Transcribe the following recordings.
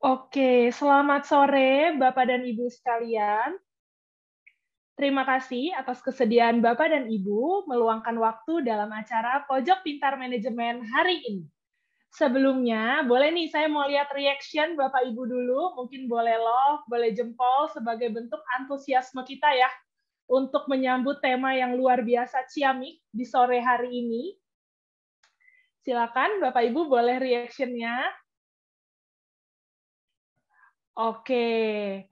Oke, selamat sore Bapak dan Ibu sekalian. Terima kasih atas kesediaan Bapak dan Ibu meluangkan waktu dalam acara Pojok Pintar Manajemen hari ini. Sebelumnya, boleh nih saya mau lihat reaction Bapak Ibu dulu, mungkin boleh love, boleh jempol sebagai bentuk antusiasme kita ya untuk menyambut tema yang luar biasa ciamik di sore hari ini. Silakan Bapak Ibu boleh reaction-nya. Oke.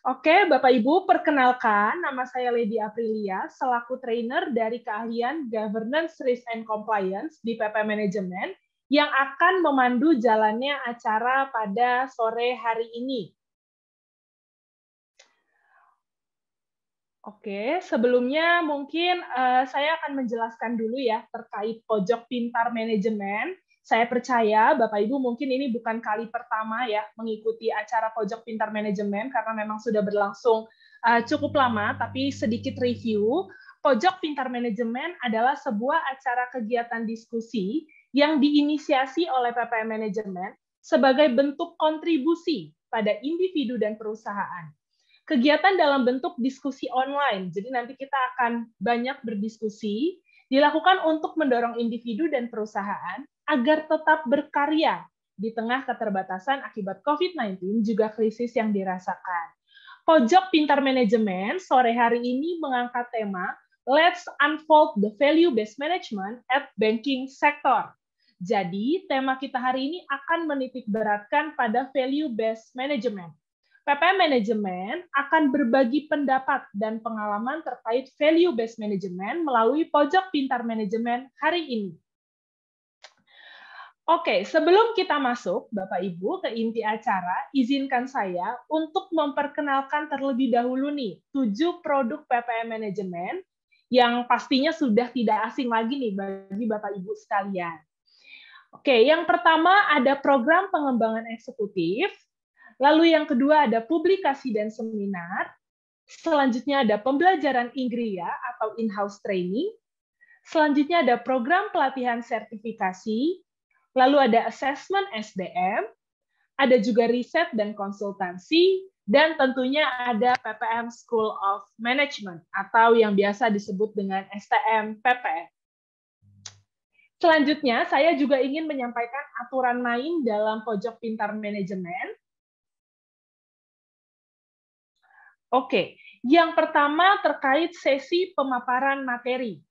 Oke, Bapak Ibu, perkenalkan nama saya Lady Aprilia selaku trainer dari keahlian Governance, Risk and Compliance di PP Manajemen yang akan memandu jalannya acara pada sore hari ini. Oke, sebelumnya mungkin saya akan menjelaskan dulu ya terkait pojok pintar manajemen. Saya percaya Bapak Ibu mungkin ini bukan kali pertama ya mengikuti acara pojok pintar manajemen karena memang sudah berlangsung cukup lama, tapi sedikit review. Pojok pintar manajemen adalah sebuah acara kegiatan diskusi yang diinisiasi oleh PPM Manajemen sebagai bentuk kontribusi pada individu dan perusahaan. Kegiatan dalam bentuk diskusi online. Jadi nanti kita akan banyak berdiskusi, dilakukan untuk mendorong individu dan perusahaan agar tetap berkarya di tengah keterbatasan akibat COVID-19 juga krisis yang dirasakan. Pojok Pintar Manajemen sore hari ini mengangkat tema Let's Unfold the Value-Based Management at Banking Sector. Jadi, tema kita hari ini akan menitik beratkan pada value-based management. PPM Manajemen akan berbagi pendapat dan pengalaman terkait value-based management melalui Pojok Pintar Manajemen hari ini. Oke, sebelum kita masuk, Bapak Ibu, ke inti acara, izinkan saya untuk memperkenalkan terlebih dahulu nih 7 produk PPM Manajemen yang pastinya sudah tidak asing lagi nih bagi Bapak Ibu sekalian. Oke, yang pertama ada program pengembangan eksekutif. Lalu yang kedua ada publikasi dan seminar. Selanjutnya ada pembelajaran Inggria atau in-house training. Selanjutnya ada program pelatihan sertifikasi. Lalu ada assessment SDM. Ada juga riset dan konsultansi. Dan tentunya ada PPM School of Management atau yang biasa disebut dengan STM PPM. Selanjutnya, saya juga ingin menyampaikan aturan main dalam Pojok Pintar Manajemen. Oke, yang pertama terkait sesi pemaparan materi.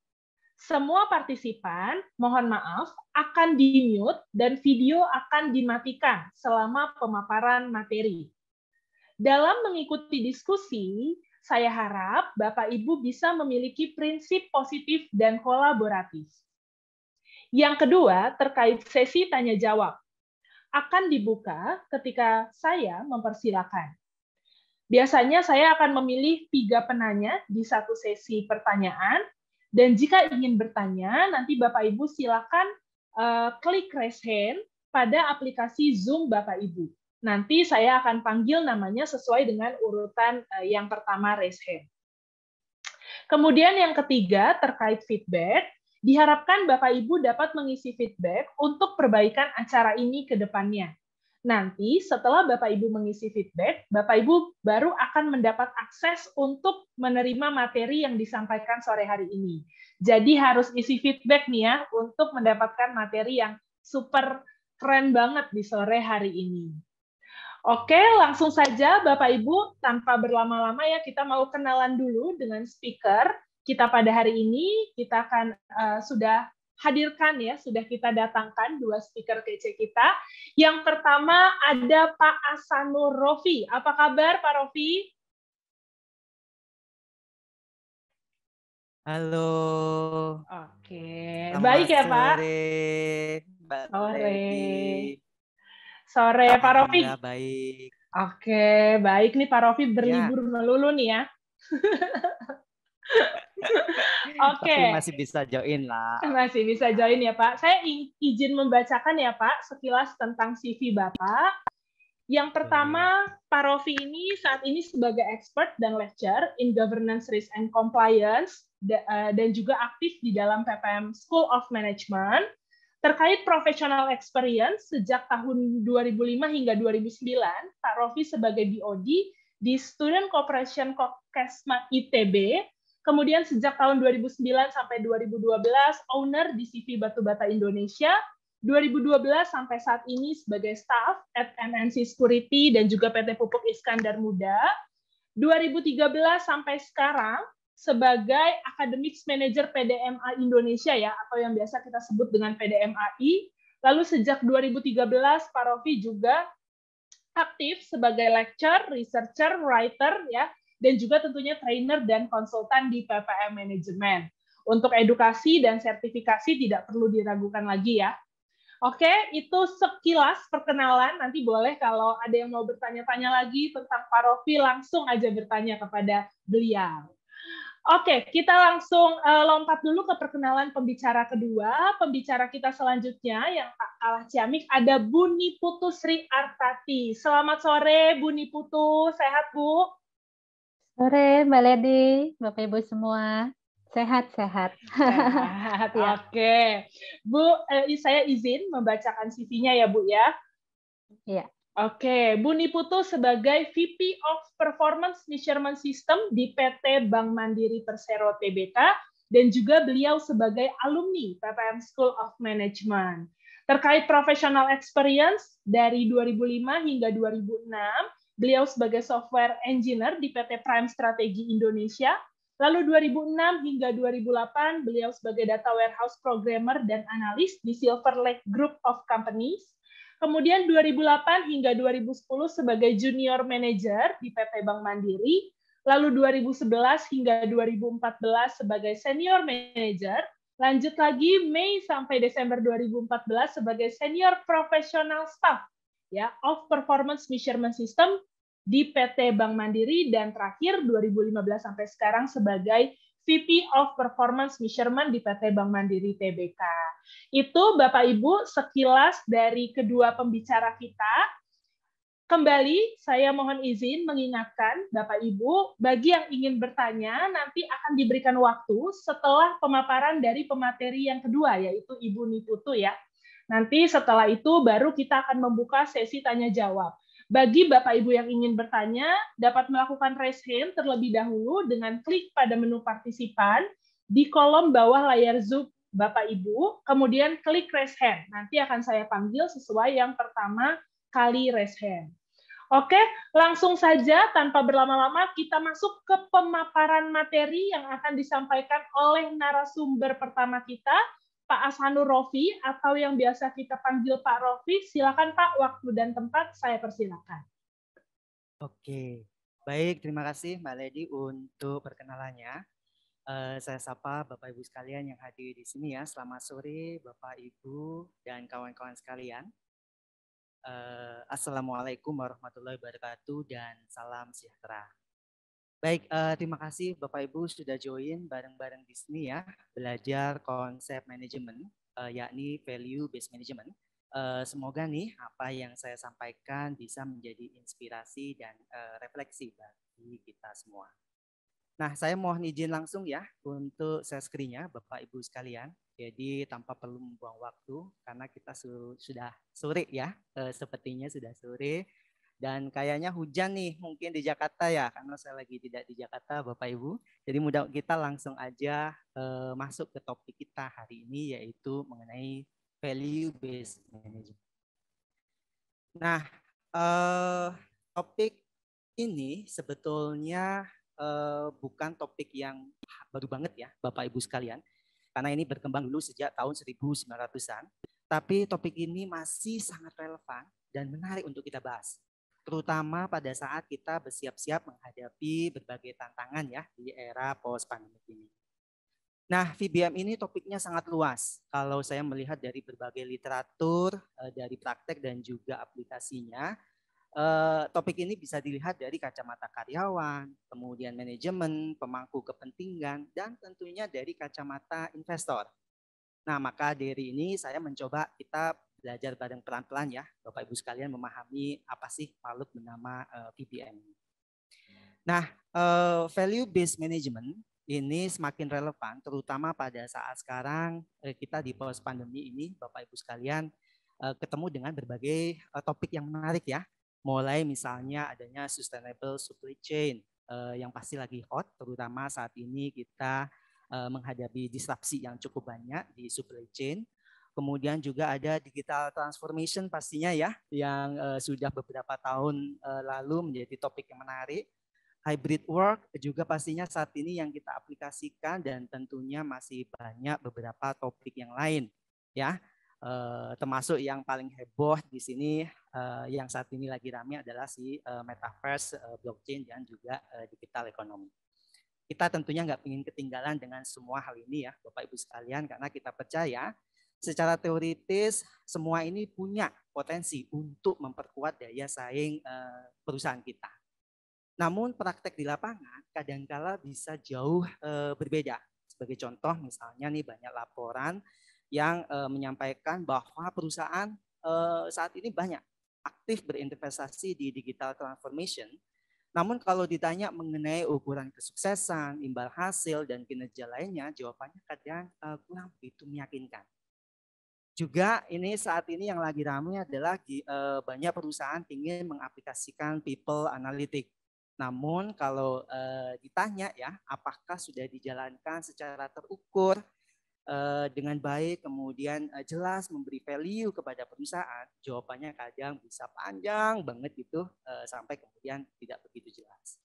Semua partisipan, mohon maaf, akan di-mute dan video akan dimatikan selama pemaparan materi. Dalam mengikuti diskusi, saya harap Bapak Ibu bisa memiliki prinsip positif dan kolaboratif. Yang kedua, terkait sesi tanya-jawab. Akan dibuka ketika saya mempersilakan. Biasanya saya akan memilih 3 penanya di satu sesi pertanyaan, dan jika ingin bertanya, nanti Bapak Ibu silakan klik raise hand pada aplikasi Zoom Bapak Ibu. Nanti saya akan panggil namanya sesuai dengan urutan yang pertama raise hand. Kemudian yang ketiga, terkait feedback, diharapkan Bapak Ibu dapat mengisi feedback untuk perbaikan acara ini ke depannya. Nanti setelah Bapak Ibu mengisi feedback, Bapak Ibu baru akan mendapat akses untuk menerima materi yang disampaikan sore hari ini. Jadi harus isi feedback nih ya untuk mendapatkan materi yang super keren banget di sore hari ini. Oke, langsung saja Bapak Ibu, tanpa berlama-lama ya kita mau kenalan dulu dengan speaker kita pada hari ini. Kita akan sudah hadirkan ya, sudah kita datangkan 2 speaker kece kita. Yang pertama ada Pak Asanur Rofi. Apa kabar Pak Rofi? Halo. Oke, baik Selamat ya Pak? sore, Mbak Sore. Lady. Sore Pak Rofi. Alhamdulillah baik. Oke, baik nih Pak Rofi Ya, berlibur melulu nih ya. tapi Oke. masih bisa join lah. Masih bisa join ya Pak. Saya izin membacakan ya Pak sekilas tentang CV Bapak. Yang pertama, Pak Rofi ini saat ini sebagai expert dan lecturer in governance, risk and compliance dan juga aktif di dalam PPM School of Management. Terkait professional experience, sejak tahun 2005 hingga 2009, Pak Rofi sebagai BOD di Student Cooperation Kesma ITB, kemudian sejak tahun 2009 sampai 2012, owner di CV Batu Bata Indonesia, 2012 sampai saat ini sebagai staff at MNC Security dan juga PT Pupuk Iskandar Muda, 2013 sampai sekarang sebagai Academics Manager PDMA Indonesia ya, atau yang biasa kita sebut dengan PDMAI. Lalu sejak 2013 Pak Rofi juga aktif sebagai lecturer, researcher, writer ya, dan juga tentunya trainer dan konsultan di PPM Management. Untuk edukasi dan sertifikasi tidak perlu diragukan lagi ya. Oke, itu sekilas perkenalan. Nanti boleh kalau ada yang mau bertanya-tanya lagi tentang Pak Rofi, langsung aja bertanya kepada beliau. Oke, kita langsung lompat dulu ke perkenalan pembicara kedua. Pembicara kita selanjutnya yang tak kalah ciamik ada Bu Niputu Sri Artati. Selamat sore Bu Niputu, sehat Bu? Sore Mbak Lady, Bapak Ibu semua. Sehat-sehat. Sehat, Ya. Oke. Bu, saya izin membacakan CV-nya ya Bu ya. Iya. Oke, Bu Niputu sebagai VP of Performance Measurement System di PT Bank Mandiri Persero Tbk dan juga beliau sebagai alumni PPM School of Management. Terkait professional experience dari 2005 hingga 2006, beliau sebagai software engineer di PT Prime Strategi Indonesia. Lalu 2006 hingga 2008 beliau sebagai data warehouse programmer dan analis di Silver Lake Group of Companies. Kemudian 2008 hingga 2010 sebagai junior manager di PT Bank Mandiri, lalu 2011 hingga 2014 sebagai senior manager, lanjut lagi Mei sampai Desember 2014 sebagai senior professional staff ya of performance measurement system di PT Bank Mandiri, dan terakhir 2015 sampai sekarang sebagai VP of Performance Measurement di PT Bank Mandiri Tbk. Itu Bapak Ibu sekilas dari kedua pembicara kita. Kembali saya mohon izin mengingatkan Bapak Ibu, bagi yang ingin bertanya nanti akan diberikan waktu setelah pemaparan dari pemateri yang kedua, yaitu Ibu Niputu ya. Nanti setelah itu baru kita akan membuka sesi tanya jawab. Bagi Bapak Ibu yang ingin bertanya, dapat melakukan raise hand terlebih dahulu dengan klik pada menu partisipan di kolom bawah layar Zoom Bapak Ibu, kemudian klik raise hand. Nanti akan saya panggil sesuai yang pertama kali raise hand. Oke, langsung saja tanpa berlama-lama kita masuk ke pemaparan materi yang akan disampaikan oleh narasumber pertama kita, Pak Ashanur Rofi, atau yang biasa kita panggil Pak Rofi. Silakan Pak, waktu dan tempat saya persilakan. Oke, baik, terima kasih Mbak Lady untuk perkenalannya. Saya sapa Bapak Ibu sekalian yang hadir di sini ya. Selamat sore Bapak Ibu dan kawan-kawan sekalian. Assalamualaikum warahmatullahi wabarakatuh dan salam sejahtera. Baik, terima kasih Bapak Ibu sudah join bareng-bareng di sini ya, belajar konsep manajemen, yakni value based management. Semoga nih apa yang saya sampaikan bisa menjadi inspirasi dan refleksi bagi kita semua. Nah, saya mohon izin langsung ya untuk share screen-nya Bapak Ibu sekalian. Jadi tanpa perlu membuang waktu karena kita sudah sore ya, sepertinya sudah sore. Dan kayaknya hujan nih mungkin di Jakarta ya, karena saya lagi tidak di Jakarta Bapak Ibu. Jadi mudah kita langsung aja masuk ke topik kita hari ini, yaitu mengenai value based management. Nah, topik ini sebetulnya bukan topik yang baru banget ya Bapak Ibu sekalian, karena ini berkembang dulu sejak tahun 1900-an. Tapi topik ini masih sangat relevan dan menarik untuk kita bahas, terutama pada saat kita bersiap-siap menghadapi berbagai tantangan ya di era post-pandemic ini. Nah, VBM ini topiknya sangat luas. Kalau saya melihat dari berbagai literatur, dari praktek dan juga aplikasinya, topik ini bisa dilihat dari kacamata karyawan, kemudian manajemen, pemangku kepentingan, dan tentunya dari kacamata investor. Nah, maka dari ini saya mencoba kita belajar bareng pelan-pelan ya, Bapak Ibu sekalian memahami apa sih makhluk bernama VBM. Nah, value based management ini semakin relevan, terutama pada saat sekarang kita di post pandemi ini, Bapak Ibu sekalian, ketemu dengan berbagai topik yang menarik ya. Mulai misalnya adanya sustainable supply chain yang pasti lagi hot, terutama saat ini kita menghadapi disrupsi yang cukup banyak di supply chain. Kemudian juga ada digital transformation pastinya ya, yang sudah beberapa tahun lalu menjadi topik yang menarik. Hybrid work juga pastinya saat ini yang kita aplikasikan, dan tentunya masih banyak beberapa topik yang lain ya, termasuk yang paling heboh di sini yang saat ini lagi ramai adalah si metaverse, blockchain, dan juga digital economy. Kita tentunya nggak ingin ketinggalan dengan semua hal ini ya Bapak Ibu sekalian, karena kita percaya secara teoritis semua ini punya potensi untuk memperkuat daya saing perusahaan kita. Namun praktek di lapangan kadangkala bisa jauh berbeda. Sebagai contoh misalnya nih, banyak laporan yang menyampaikan bahwa perusahaan saat ini banyak aktif berinvestasi di digital transformation. Namun kalau ditanya mengenai ukuran kesuksesan, imbal hasil, dan kinerja lainnya, jawabannya kadang kurang begitu meyakinkan. Juga ini saat ini yang lagi ramai adalah banyak perusahaan ingin mengaplikasikan people analytics. Namun kalau ditanya ya, apakah sudah dijalankan secara terukur dengan baik, kemudian jelas memberi value kepada perusahaan, jawabannya kadang bisa panjang banget gitu sampai kemudian tidak begitu jelas.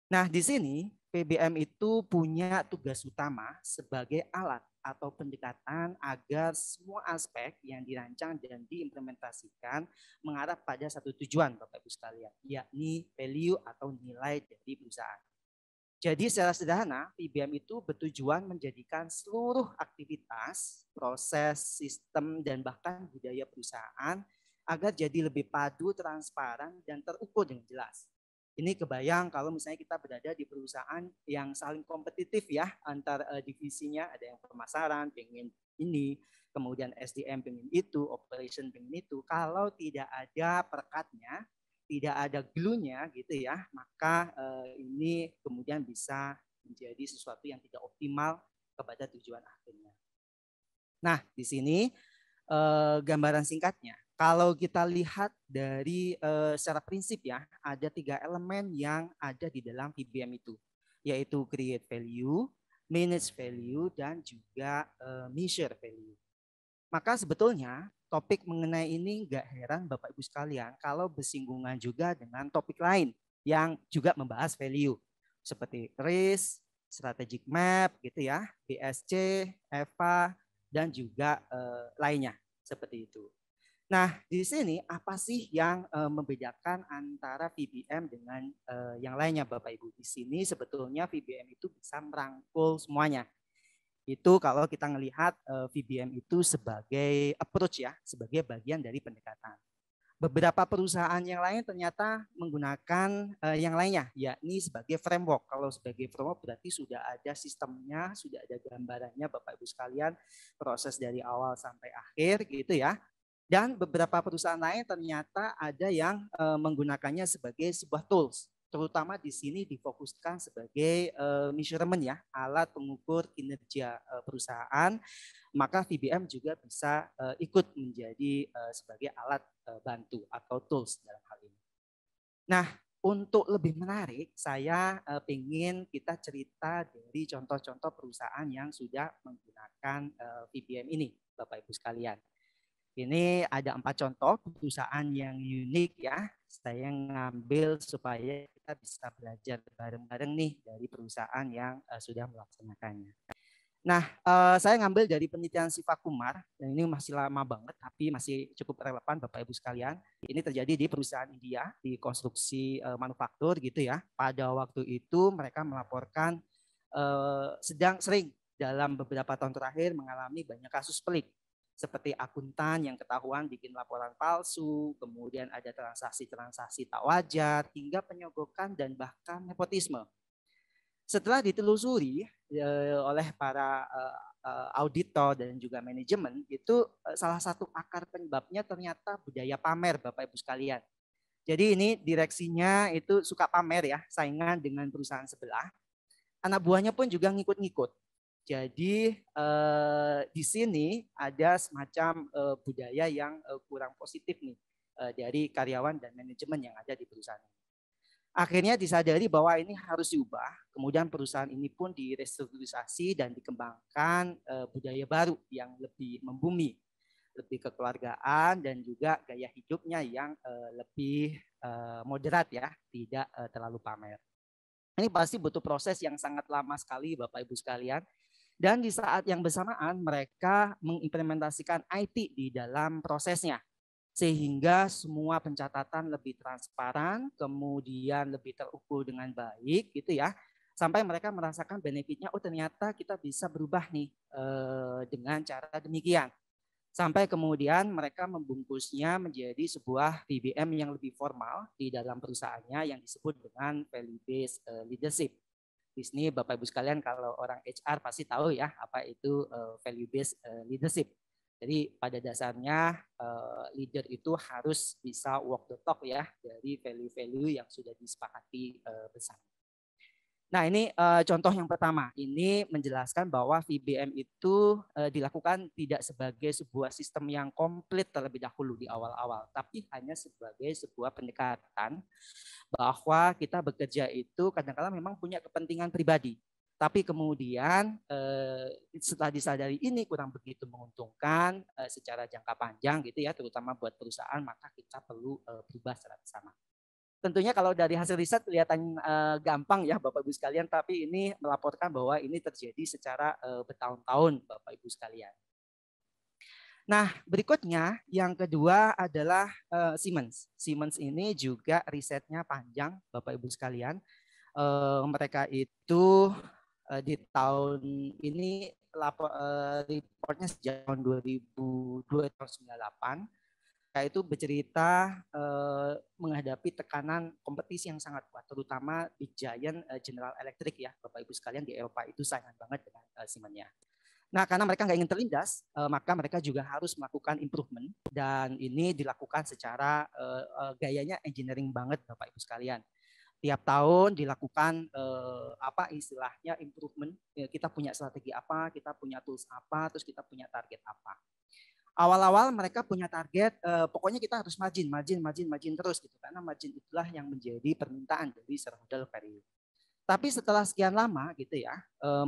Nah, di sini PBM itu punya tugas utama sebagai alat atau pendekatan agar semua aspek yang dirancang dan diimplementasikan mengarah pada satu tujuan Bapak Ibu sekalian, yakni value atau nilai dari perusahaan. Jadi secara sederhana, PBM itu bertujuan menjadikan seluruh aktivitas, proses, sistem, dan bahkan budaya perusahaan agar jadi lebih padu, transparan, dan terukur dengan jelas. Ini kebayang kalau misalnya kita berada di perusahaan yang saling kompetitif ya, antar divisinya, ada yang pemasaran pengen ini, kemudian SDM pengen itu, operation pengen itu. Kalau tidak ada perekatnya, tidak ada glue-nya gitu ya, maka ini kemudian bisa menjadi sesuatu yang tidak optimal kepada tujuan akhirnya. Nah, di sini gambaran singkatnya. Kalau kita lihat dari secara prinsip ya, ada 3 elemen yang ada di dalam PBM itu, yaitu create value, manage value, dan juga measure value. Maka sebetulnya topik mengenai ini nggak heran Bapak Ibu sekalian kalau bersinggungan juga dengan topik lain yang juga membahas value, seperti risk, strategic map gitu ya, BSC, EVA, dan juga lainnya seperti itu. Nah, di sini apa sih yang membedakan antara VBM dengan yang lainnya Bapak Ibu? Di sini sebetulnya VBM itu bisa merangkul semuanya. Itu kalau kita melihat VBM itu sebagai approach ya, sebagai bagian dari pendekatan. Beberapa perusahaan yang lain ternyata menggunakan yang lainnya, yakni sebagai framework. Kalau sebagai framework berarti sudah ada sistemnya, sudah ada gambarannya Bapak Ibu sekalian, proses dari awal sampai akhir gitu ya. Dan beberapa perusahaan lain ternyata ada yang menggunakannya sebagai sebuah tools. Terutama di sini difokuskan sebagai measurement ya, alat pengukur kinerja perusahaan. Maka VBM juga bisa ikut menjadi sebagai alat bantu atau tools dalam hal ini. Nah, untuk lebih menarik, saya ingin kita cerita dari contoh-contoh perusahaan yang sudah menggunakan VBM ini, Bapak Ibu sekalian. Ini ada 4 contoh perusahaan yang unik ya. Saya ngambil supaya kita bisa belajar bareng-bareng nih dari perusahaan yang sudah melaksanakannya. Nah, saya ngambil dari penelitian Sivakumar, dan ini masih lama banget, tapi masih cukup relevan Bapak Ibu sekalian. Ini terjadi di perusahaan India, di konstruksi manufaktur gitu ya. Pada waktu itu mereka melaporkan sering dalam beberapa tahun terakhir mengalami banyak kasus pelik. Seperti akuntan yang ketahuan bikin laporan palsu, kemudian ada transaksi-transaksi tak wajar, hingga penyogokan dan bahkan nepotisme. Setelah ditelusuri oleh para auditor dan juga manajemen, itu salah satu akar penyebabnya ternyata budaya pamer Bapak Ibu sekalian. Jadi ini direksinya itu suka pamer ya, saingan dengan perusahaan sebelah. anak buahnya pun juga ngikut-ngikut. Jadi di sini ada semacam budaya yang kurang positif nih dari karyawan dan manajemen yang ada di perusahaan ini. Akhirnya disadari bahwa ini harus diubah. Kemudian perusahaan ini pun direstrukturisasi dan dikembangkan budaya baru yang lebih membumi, lebih kekeluargaan dan juga gaya hidupnya yang lebih moderat ya, tidak terlalu pamer. Ini pasti butuh proses yang sangat lama sekali Bapak Ibu sekalian. Dan di saat yang bersamaan mereka mengimplementasikan IT di dalam prosesnya. Sehingga semua pencatatan lebih transparan, kemudian lebih terukur dengan baik gitu ya. Sampai mereka merasakan benefitnya, oh ternyata kita bisa berubah nih dengan cara demikian. Sampai kemudian mereka membungkusnya menjadi sebuah VBM yang lebih formal di dalam perusahaannya yang disebut dengan value based leadership. Di sini Bapak Ibu sekalian kalau orang HR pasti tahu ya apa itu value based leadership. Jadi pada dasarnya leader itu harus bisa walk the talk ya dari value-value yang sudah disepakati bersama. Nah ini contoh yang pertama, ini menjelaskan bahwa VBM itu dilakukan tidak sebagai sebuah sistem yang komplit terlebih dahulu di awal-awal, tapi hanya sebagai sebuah pendekatan bahwa kita bekerja itu kadang-kadang memang punya kepentingan pribadi. Tapi kemudian setelah disadari ini kurang begitu menguntungkan secara jangka panjang gitu ya, terutama buat perusahaan, maka kita perlu berubah secara bersama. Tentunya kalau dari hasil riset kelihatan gampang ya Bapak Ibu sekalian, tapi ini melaporkan bahwa ini terjadi secara bertahun-tahun Bapak Ibu sekalian. Nah berikutnya yang kedua adalah Siemens. Siemens ini juga risetnya panjang Bapak Ibu sekalian. Mereka itu di tahun ini reportnya sejak tahun 2098 itu bercerita menghadapi tekanan kompetisi yang sangat kuat, terutama di Giant General Electric ya, Bapak Ibu sekalian, di Eropa itu saingan banget dengan Siemens-nya. Nah, karena mereka nggak ingin terlindas, maka mereka juga harus melakukan improvement dan ini dilakukan secara gayanya engineering banget, Bapak Ibu sekalian. Tiap tahun dilakukan apa istilahnya improvement. Kita punya strategi apa, kita punya tools apa, terus kita punya target apa. Awal-awal mereka punya target, pokoknya kita harus margin terus gitu, karena margin itulah yang menjadi permintaan dari shareholder value. Tapi setelah sekian lama gitu ya,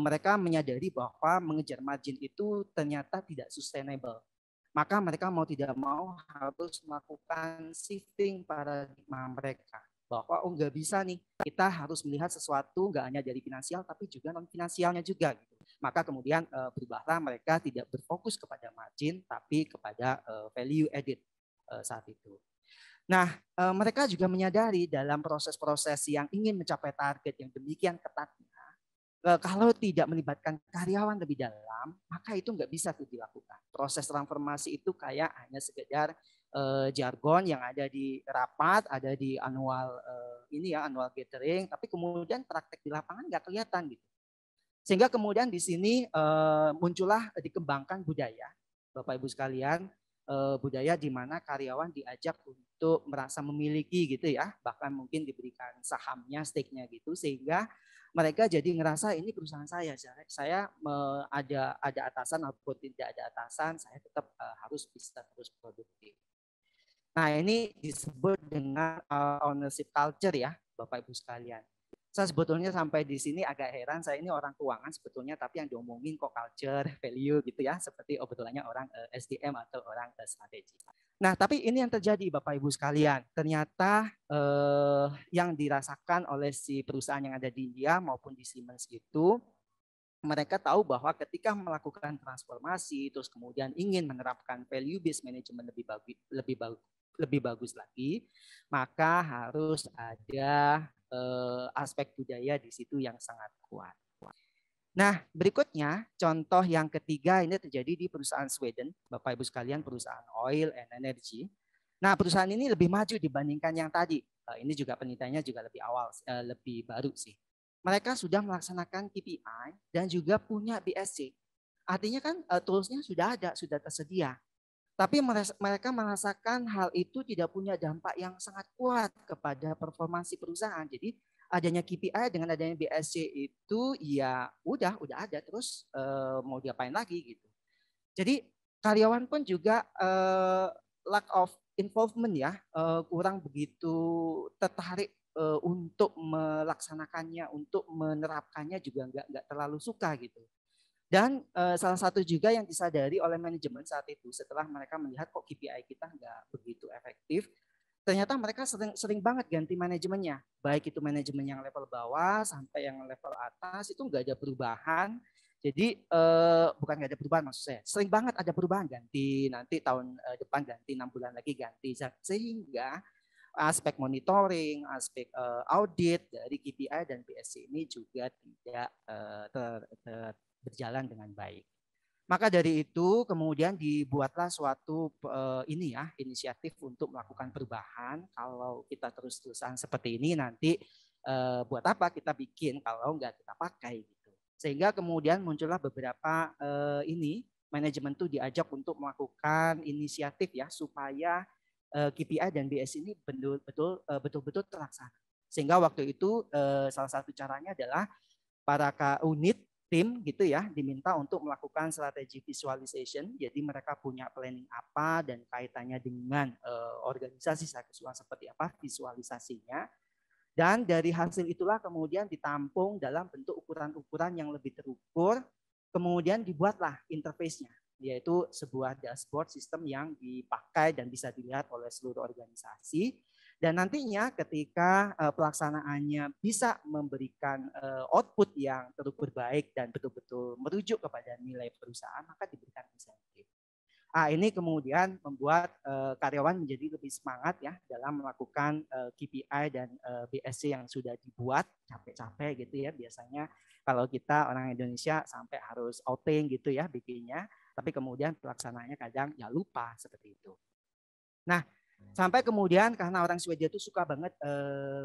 mereka menyadari bahwa mengejar margin itu ternyata tidak sustainable. Maka mereka mau tidak mau harus melakukan shifting paradigma mereka. Bahwa nggak bisa nih, kita harus melihat sesuatu nggak hanya dari finansial tapi juga non finansialnya juga gitu. Maka kemudian berubahlah mereka tidak berfokus kepada margin tapi kepada value added saat itu. Nah mereka juga menyadari dalam proses-proses yang ingin mencapai target yang demikian ketatnya, kalau tidak melibatkan karyawan lebih dalam, maka itu nggak bisa tuh dilakukan. Proses transformasi itu kayak hanya sekedar jargon yang ada di rapat, ada di annual annual gathering, tapi kemudian praktek di lapangan nggak kelihatan gitu. Sehingga kemudian di sini muncullah dikembangkan budaya, Bapak Ibu sekalian, budaya di mana karyawan diajak untuk merasa memiliki gitu ya, bahkan mungkin diberikan sahamnya, stake-nya gitu, sehingga mereka jadi ngerasa ini perusahaan saya ada atasan ataupun tidak ada atasan, saya tetap harus bisa terus produktif. Nah ini disebut dengan ownership culture ya Bapak Ibu sekalian. Saya sebetulnya sampai di sini agak heran, saya ini orang keuangan sebetulnya, tapi yang diomongin kok culture, value gitu ya, seperti obrolannya orang SDM atau orang strategi. Nah tapi ini yang terjadi Bapak Ibu sekalian, ternyata yang dirasakan oleh si perusahaan yang ada di India maupun di Siemens itu, mereka tahu bahwa ketika melakukan transformasi, terus kemudian ingin menerapkan value based management lebih bagus lagi, maka harus ada aspek budaya di situ yang sangat kuat. Nah, berikutnya contoh yang ketiga ini terjadi di perusahaan Sweden, Bapak Ibu sekalian, perusahaan oil and energy. Nah, perusahaan ini lebih maju dibandingkan yang tadi. Ini juga penelitiannya juga lebih awal, lebih baru sih. Mereka sudah melaksanakan KPI dan juga punya BSC. Artinya kan toolsnya sudah ada, sudah tersedia. Tapi mereka merasakan hal itu tidak punya dampak yang sangat kuat kepada performansi perusahaan. Jadi adanya KPI dengan adanya BSC itu ya udah ada terus mau diapain lagi gitu. Jadi karyawan pun juga lack of involvement ya, kurang begitu tertarik untuk melaksanakannya, untuk menerapkannya juga nggak terlalu suka gitu. Dan salah satu juga yang disadari oleh manajemen saat itu setelah mereka melihat kok KPI kita nggak begitu efektif, ternyata mereka sering banget ganti manajemennya. Baik itu manajemen yang level bawah sampai yang level atas itu nggak ada perubahan. Jadi bukan nggak ada perubahan maksud saya, sering banget ada perubahan ganti, nanti tahun depan ganti, 6 bulan lagi ganti, sehingga aspek monitoring, aspek audit dari KPI dan BSC ini juga tidak berjalan dengan baik. Maka dari itu kemudian dibuatlah suatu inisiatif untuk melakukan perubahan. Kalau kita terus-terusan seperti ini nanti buat apa kita bikin kalau nggak kita pakai gitu. Sehingga kemudian muncullah beberapa manajemen tuh diajak untuk melakukan inisiatif ya supaya KPI dan BS ini betul-betul terlaksana. Sehingga waktu itu salah satu caranya adalah para unit tim gitu ya diminta untuk melakukan strategi visualization. Jadi mereka punya planning apa dan kaitannya dengan organisasi secara keseluruhan seperti apa visualisasinya. Dan dari hasil itulah kemudian ditampung dalam bentuk ukuran-ukuran yang lebih terukur. Kemudian dibuatlah interface-nya, yaitu sebuah dashboard sistem yang dipakai dan bisa dilihat oleh seluruh organisasi. Dan nantinya ketika pelaksanaannya bisa memberikan output yang terukur baik dan betul-betul merujuk kepada nilai perusahaan, maka diberikan insentif. Ini kemudian membuat karyawan menjadi lebih semangat ya dalam melakukan KPI dan BSC yang sudah dibuat, capek-capek gitu ya biasanya kalau kita orang Indonesia sampai harus outing gitu ya bikinnya, tapi kemudian pelaksanaannya kadang ya lupa seperti itu. Nah, sampai kemudian karena orang Swedia itu suka banget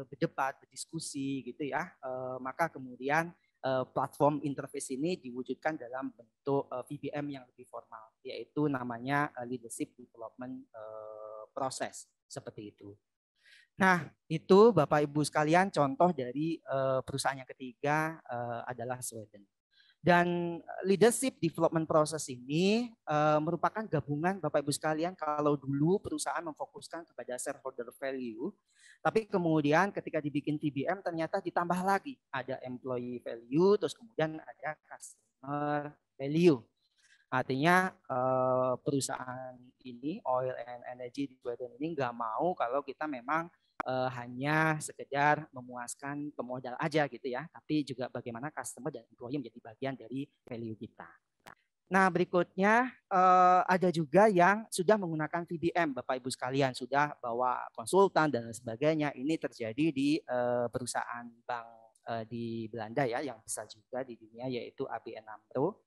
berdebat, berdiskusi gitu ya, maka kemudian platform interface ini diwujudkan dalam bentuk VBM yang lebih formal, yaitu namanya Leadership Development Process, seperti itu. Nah, itu Bapak Ibu sekalian contoh dari perusahaan yang ketiga adalah Sweden. Dan leadership development process ini merupakan gabungan Bapak Ibu sekalian, kalau dulu perusahaan memfokuskan kepada shareholder value, tapi kemudian ketika dibikin TBM ternyata ditambah lagi ada employee value, terus kemudian ada customer value. Artinya perusahaan ini oil and energy di Sweden ini nggak mau kalau kita memang hanya sekedar memuaskan pemodal aja gitu ya, tapi juga bagaimana customer dan employee menjadi bagian dari value kita. Nah berikutnya ada juga yang sudah menggunakan VBM, Bapak Ibu sekalian sudah bawa konsultan dan sebagainya. Ini terjadi di perusahaan bank di Belanda ya yang besar juga di dunia, yaitu ABN AMRO.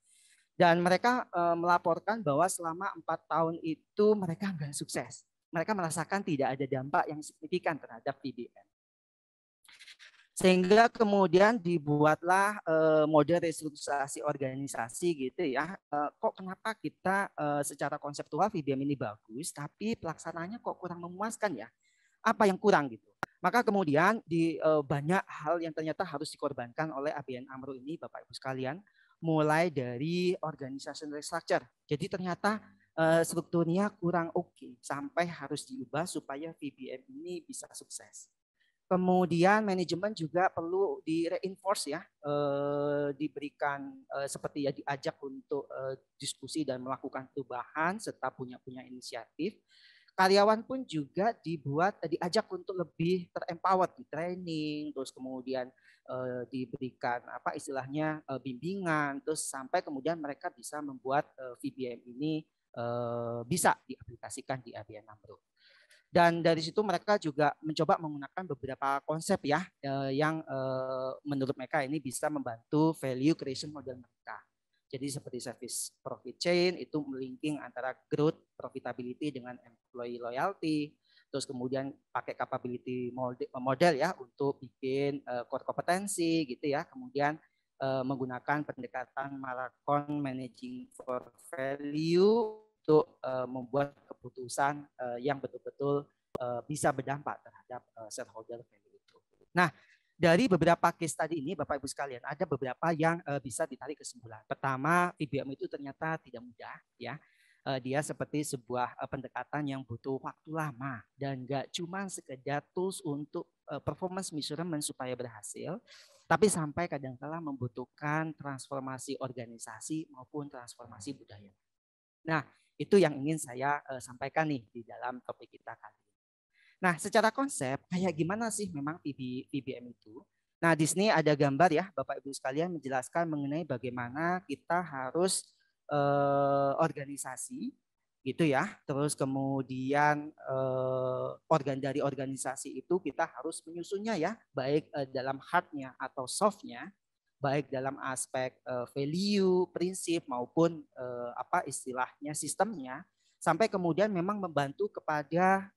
Dan mereka melaporkan bahwa selama 4 tahun itu mereka nggak sukses. Mereka merasakan tidak ada dampak yang signifikan terhadap VBM. Sehingga kemudian dibuatlah model restrukturisasi organisasi gitu ya. Kok kenapa kita secara konseptual VBM ini bagus, tapi pelaksanaannya kok kurang memuaskan ya? Apa yang kurang gitu? Maka kemudian di banyak hal yang ternyata harus dikorbankan oleh ABN AMRO ini, Bapak Ibu sekalian, mulai dari organizational structure. Jadi ternyata strukturnya kurang oke, sampai harus diubah supaya VBM ini bisa sukses. Kemudian manajemen juga perlu di-reinforce ya, diberikan seperti ya diajak untuk diskusi dan melakukan perubahan serta punya inisiatif. Karyawan pun juga diajak untuk lebih terempower, di training, terus kemudian diberikan apa istilahnya bimbingan, terus sampai kemudian mereka bisa membuat VBM ini bisa diaplikasikan di ABN AMRO. Dan dari situ mereka juga mencoba menggunakan beberapa konsep ya yang menurut mereka ini bisa membantu value creation model mereka. Jadi seperti service profit chain itu melinking antara growth profitability dengan employee loyalty. Terus kemudian pakai capability model ya untuk bikin core kompetensi gitu ya. Kemudian menggunakan pendekatan marathon managing for value untuk membuat keputusan yang betul-betul bisa berdampak terhadap shareholder value itu. Nah, Dari beberapa case tadi ini, Bapak Ibu sekalian, ada beberapa yang bisa ditarik kesimpulan. Pertama, VBM itu ternyata tidak mudah, ya. Dia seperti sebuah pendekatan yang butuh waktu lama dan nggak cuma sekedar tools untuk performance measurement supaya berhasil, tapi sampai kadang-kala membutuhkan transformasi organisasi maupun transformasi budaya. Nah, itu yang ingin saya sampaikan nih di dalam topik kita kali ini. Nah, secara konsep, kayak gimana sih memang VBM itu? Nah, di sini ada gambar ya, Bapak Ibu sekalian menjelaskan mengenai bagaimana kita harus organisasi, gitu ya. Terus kemudian dari organisasi itu kita harus menyusunnya ya, baik dalam hardnya atau softnya, baik dalam aspek value, prinsip maupun apa istilahnya sistemnya. Sampai kemudian memang membantu kepada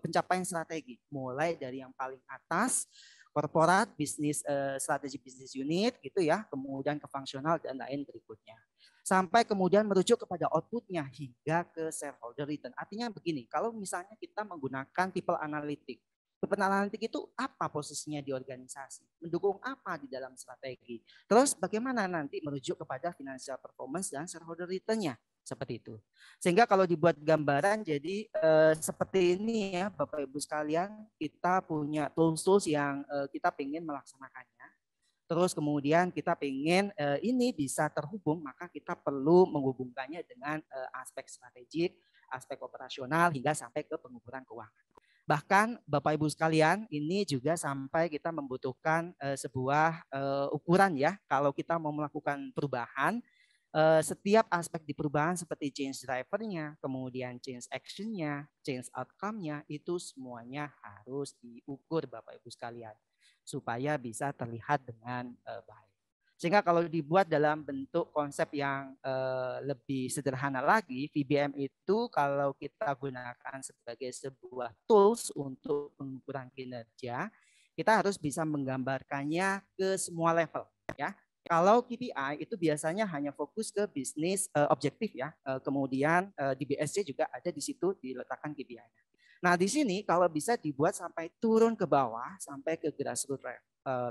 pencapaian strategi, mulai dari yang paling atas, korporat, bisnis, strategi bisnis unit gitu ya, kemudian ke fungsional dan lain berikutnya. Sampai kemudian merujuk kepada outputnya hingga ke shareholder return. Artinya begini, kalau misalnya kita menggunakan people analytic, people analytic itu apa posisinya di organisasi, mendukung apa di dalam strategi, terus bagaimana nanti merujuk kepada financial performance dan shareholder return-nya. Seperti itu. Sehingga kalau dibuat gambaran jadi seperti ini ya Bapak Ibu sekalian, kita punya tools-tools yang kita ingin melaksanakannya. Terus kemudian kita ingin ini bisa terhubung, maka kita perlu menghubungkannya dengan aspek strategik, aspek operasional hingga sampai ke pengukuran keuangan. Bahkan Bapak Ibu sekalian, ini juga sampai kita membutuhkan sebuah ukuran ya, kalau kita mau melakukan perubahan, setiap aspek di perubahan seperti change drivernya, kemudian change actionnya, change outcome-nya, itu semuanya harus diukur Bapak Ibu sekalian supaya bisa terlihat dengan baik. Sehingga kalau dibuat dalam bentuk konsep yang lebih sederhana lagi, VBM itu kalau kita gunakan sebagai sebuah tools untuk pengukuran kinerja, kita harus bisa menggambarkannya ke semua level ya. Kalau KPI itu biasanya hanya fokus ke bisnis objektif ya. Kemudian di BSC juga ada di situ diletakkan KPI-nya. Nah, di sini kalau bisa dibuat sampai turun ke bawah sampai ke grassroots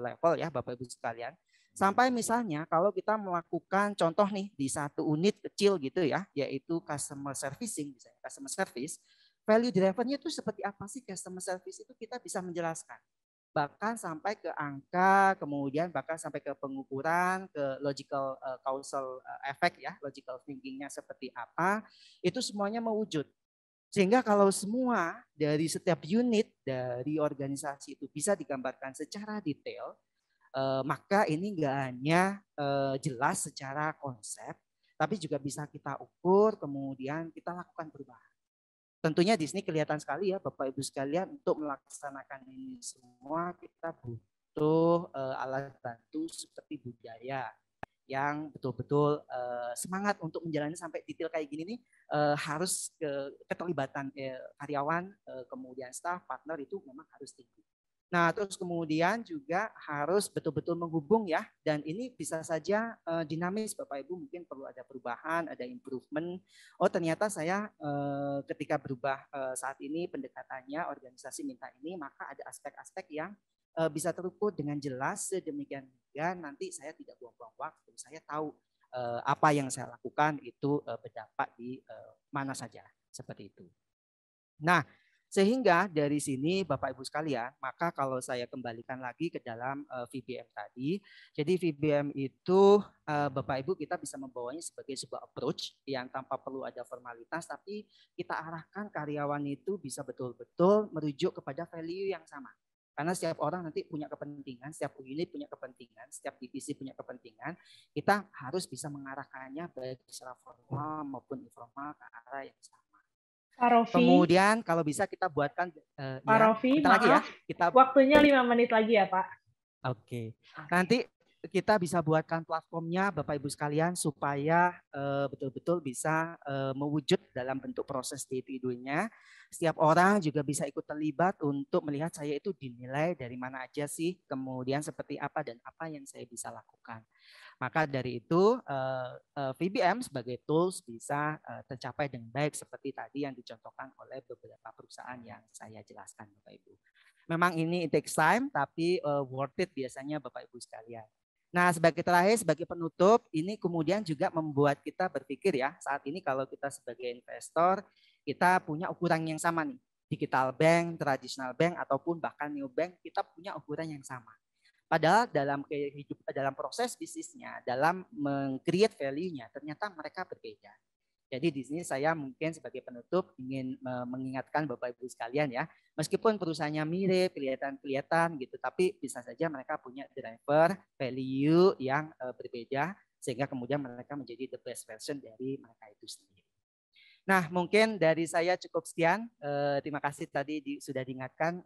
level ya Bapak Ibu sekalian. Sampai misalnya kalau kita melakukan contoh nih di satu unit kecil gitu ya, yaitu customer servicing, misalnya customer service, value driver-nya itu seperti apa sih customer service itu kita bisa menjelaskan. Bahkan sampai ke angka, kemudian bahkan sampai ke pengukuran, ke logical causal effect ya, logical thinking-nya seperti apa, itu semuanya mewujud. Sehingga kalau semua dari setiap unit dari organisasi itu bisa digambarkan secara detail, maka ini enggak hanya jelas secara konsep, tapi juga bisa kita ukur, kemudian kita lakukan perubahan. Tentunya di sini kelihatan sekali ya Bapak Ibu sekalian, untuk melaksanakan ini semua kita butuh alat bantu seperti budaya yang betul-betul semangat untuk menjalani sampai detail kayak gini nih, harus keterlibatan karyawan, kemudian staf, partner itu memang harus tinggi. Nah, terus kemudian juga harus betul-betul menghubung ya, dan ini bisa saja dinamis Bapak Ibu, mungkin perlu ada perubahan, ada improvement. Oh ternyata saya ketika berubah saat ini pendekatannya, organisasi minta ini, maka ada aspek-aspek yang bisa terukur dengan jelas sedemikian hingga nanti saya tidak buang-buang waktu, saya tahu apa yang saya lakukan itu berdampak di mana saja, seperti itu. Nah, sehingga dari sini Bapak Ibu sekalian, maka kalau saya kembalikan lagi ke dalam VBM tadi, jadi VBM itu Bapak Ibu kita bisa membawanya sebagai sebuah approach yang tanpa perlu ada formalitas, tapi kita arahkan karyawan itu bisa betul-betul merujuk kepada value yang sama. Karena setiap orang nanti punya kepentingan, setiap unit punya kepentingan, setiap divisi punya kepentingan, kita harus bisa mengarahkannya baik secara formal maupun informal ke arah yang sama. Pak Rofi, kemudian kalau bisa kita buatkan Pak ya, Rofi, kita maaf, lagi ya. Kita waktunya 5 menit lagi ya Pak. Oke. Nanti kita bisa buatkan platformnya Bapak Ibu sekalian supaya betul-betul bisa mewujud dalam bentuk proses day-to-day-nya. Setiap orang juga bisa ikut terlibat untuk melihat saya itu dinilai dari mana aja sih, kemudian seperti apa dan apa yang saya bisa lakukan. Maka dari itu VBM sebagai tools bisa tercapai dengan baik seperti tadi yang dicontohkan oleh beberapa perusahaan yang saya jelaskan Bapak Ibu. Memang ini it takes time, tapi worth it biasanya Bapak Ibu sekalian. Nah, sebagai terakhir, sebagai penutup, ini kemudian juga membuat kita berpikir ya, saat ini kalau kita sebagai investor, kita punya ukuran yang sama nih. Digital bank, traditional bank, ataupun bahkan neobank, kita punya ukuran yang sama. Padahal dalam proses bisnisnya, dalam meng-create value-nya, ternyata mereka berbeda. Jadi di sini saya mungkin sebagai penutup ingin mengingatkan Bapak Ibu sekalian ya, meskipun perusahaannya mirip, kelihatan gitu, tapi bisa saja mereka punya driver value yang berbeda sehingga kemudian mereka menjadi the best version dari mereka itu sendiri. Nah, mungkin dari saya cukup sekian. Terima kasih tadi sudah diingatkan.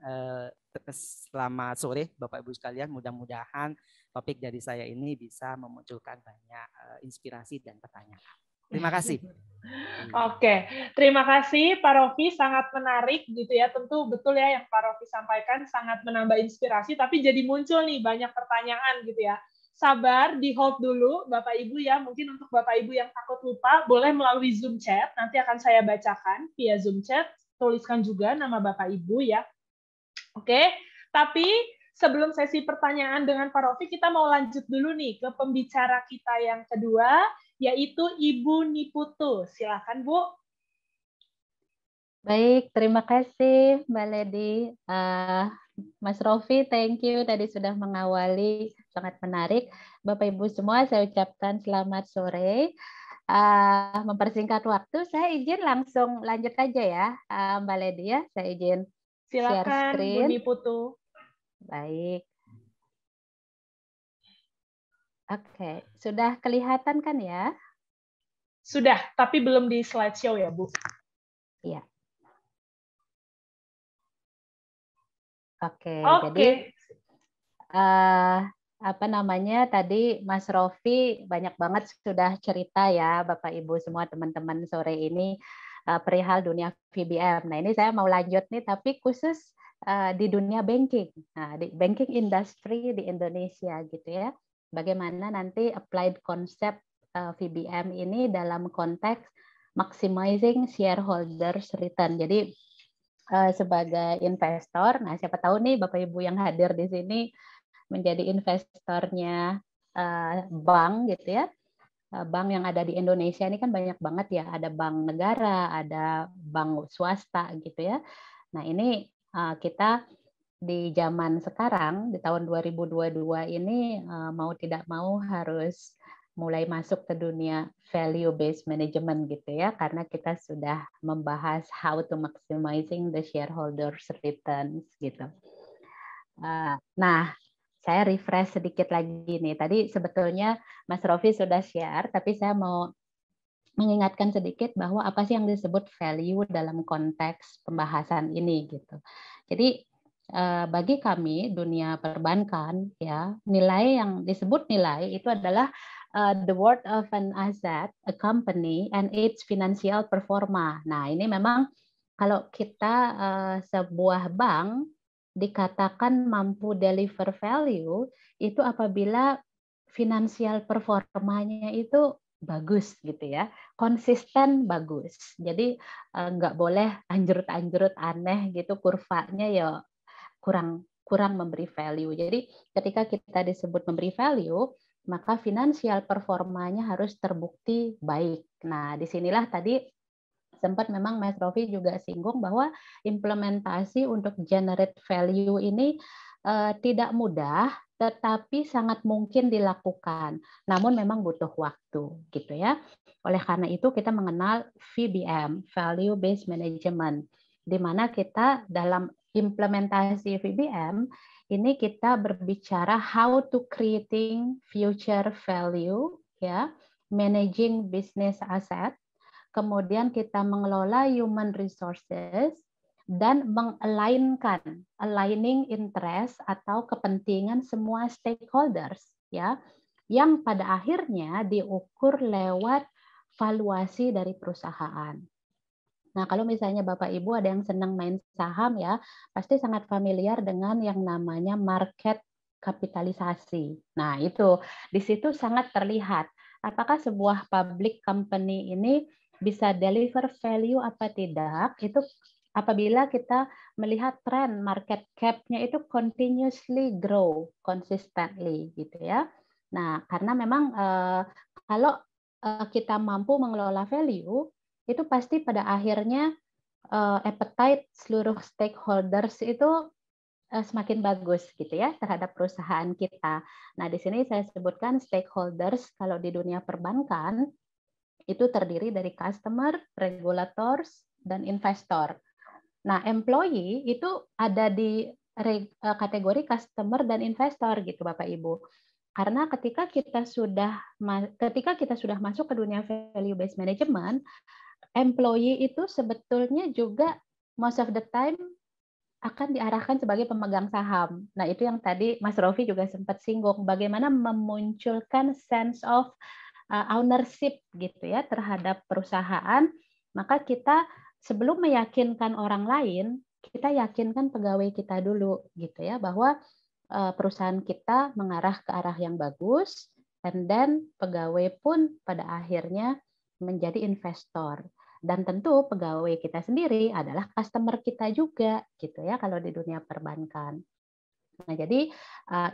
Selamat sore Bapak Ibu sekalian. Mudah-mudahan topik dari saya ini bisa memunculkan banyak inspirasi dan pertanyaan. Terima kasih. Oke, terima kasih Pak Rofi, sangat menarik gitu ya. Tentu betul ya yang Pak Rofi sampaikan sangat menambah inspirasi, tapi jadi muncul nih banyak pertanyaan gitu ya. Sabar, di hold dulu Bapak Ibu ya. Mungkin untuk Bapak Ibu yang takut lupa, boleh melalui Zoom chat. Nanti akan saya bacakan via Zoom chat. Tuliskan juga nama Bapak Ibu ya. Oke, tapi sebelum sesi pertanyaan dengan Pak Rofi, kita mau lanjut dulu nih ke pembicara kita yang kedua, yaitu Ibu Niputu. Silakan, Bu. Baik, terima kasih Mbak Lady. Mas Rofi, thank you tadi sudah mengawali, sangat menarik. Bapak Ibu semua, saya ucapkan selamat sore. Mempersingkat waktu, saya izin langsung lanjut aja ya, Mbak Lady ya. Saya izin share Silakan, Bu screen. Niputu. Baik. Oke, sudah kelihatan kan ya? Sudah, tapi belum di slideshow ya, Bu? Iya. Oke, Oke. jadi apa namanya tadi Mas Rofi banyak banget sudah cerita ya Bapak Ibu semua teman-teman sore ini perihal dunia VBM. Nah ini saya mau lanjut nih tapi khusus di dunia banking, nah, di banking industry di Indonesia gitu ya. Bagaimana nanti applied konsep VBM ini dalam konteks maximizing shareholders return. Jadi sebagai investor, nah siapa tahu nih Bapak Ibu yang hadir di sini menjadi investornya bank gitu ya. Bank yang ada di Indonesia ini kan banyak banget ya, ada bank negara, ada bank swasta gitu ya. Nah, ini kita di zaman sekarang di tahun 2022 ini mau tidak mau harus mulai masuk ke dunia value based management gitu ya, karena kita sudah membahas how to maximizing the shareholders returns gitu. Nah, saya refresh sedikit lagi nih. Tadi sebetulnya Mas Rofi sudah share, tapi saya mau mengingatkan sedikit bahwa apa sih yang disebut value dalam konteks pembahasan ini gitu. Jadi bagi kami dunia perbankan ya, nilai yang disebut nilai itu adalah the worth of an asset, a company and its financial performa. Nah, ini memang kalau kita sebuah bank dikatakan mampu deliver value itu apabila finansial performanya itu bagus gitu ya, konsisten bagus. Jadi nggak boleh anjrut-anjrut aneh gitu, kurvanya ya kurang memberi value. Jadi ketika kita disebut memberi value, maka finansial performanya harus terbukti baik. Nah, disinilah tadi sempat memang Mas Rofi juga singgung bahwa implementasi untuk generate value ini tidak mudah, tetapi sangat mungkin dilakukan. Namun memang butuh waktu, gitu ya. Oleh karena itu kita mengenal VBM, Value Based Management, di mana kita dalam implementasi VBM ini kita berbicara how to creating future value, ya, managing business asset. Kemudian kita mengelola human resources dan aligning interest atau kepentingan semua stakeholders ya, yang pada akhirnya diukur lewat valuasi dari perusahaan. Nah, kalau misalnya Bapak Ibu ada yang senang main saham ya, pasti sangat familiar dengan yang namanya market kapitalisasi. Nah, itu di situ sangat terlihat apakah sebuah public company ini bisa deliver value apa tidak, itu apabila kita melihat tren market cap-nya itu continuously grow consistently gitu ya. Nah, karena memang kalau kita mampu mengelola value, itu pasti pada akhirnya appetite seluruh stakeholders itu semakin bagus gitu ya terhadap perusahaan kita. Nah, di sini saya sebutkan stakeholders kalau di dunia perbankan itu terdiri dari customer, regulators, dan investor. Nah, employee itu ada di kategori customer dan investor gitu Bapak Ibu. Karena ketika kita sudah masuk ke dunia value based management, employee itu sebetulnya juga most of the time akan diarahkan sebagai pemegang saham. Nah, itu yang tadi Mas Rofi juga sempat singgung, bagaimana memunculkan sense of ownership gitu ya terhadap perusahaan, maka kita sebelum meyakinkan orang lain, kita yakinkan pegawai kita dulu gitu ya, bahwa perusahaan kita mengarah ke arah yang bagus, and then pegawai pun pada akhirnya menjadi investor. Dan tentu pegawai kita sendiri adalah customer kita juga gitu ya kalau di dunia perbankan. Nah, jadi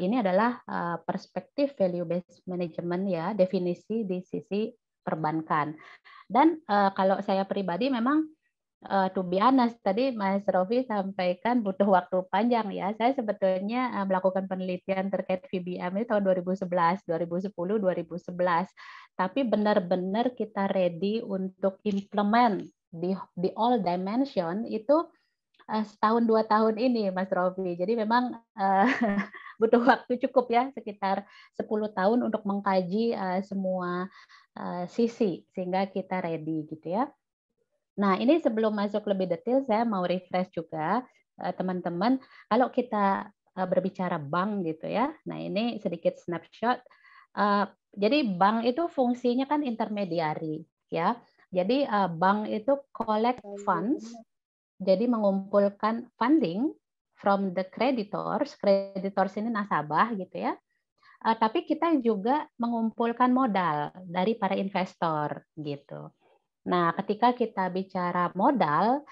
ini adalah perspektif value based management ya, definisi di sisi perbankan. Dan kalau saya pribadi memang to be honest, tadi Mas Rofi sampaikan butuh waktu panjang ya. Saya sebetulnya melakukan penelitian terkait VBM itu tahun 2011, 2010, 2011. Tapi benar-benar kita ready untuk implement di all dimension itu setahun 2 tahun ini, Mas Rofi. Jadi memang butuh waktu cukup ya, sekitar 10 tahun untuk mengkaji semua sisi sehingga kita ready gitu ya. Nah, ini sebelum masuk lebih detail, saya mau refresh juga teman-teman. Kalau kita berbicara bank gitu ya, nah ini sedikit snapshot. Jadi bank itu fungsinya kan intermediari ya. Jadi bank itu collect funds, jadi mengumpulkan funding from the creditors. Creditors ini nasabah gitu ya. Tapi kita juga mengumpulkan modal dari para investor gitu. Nah, ketika kita bicara modal,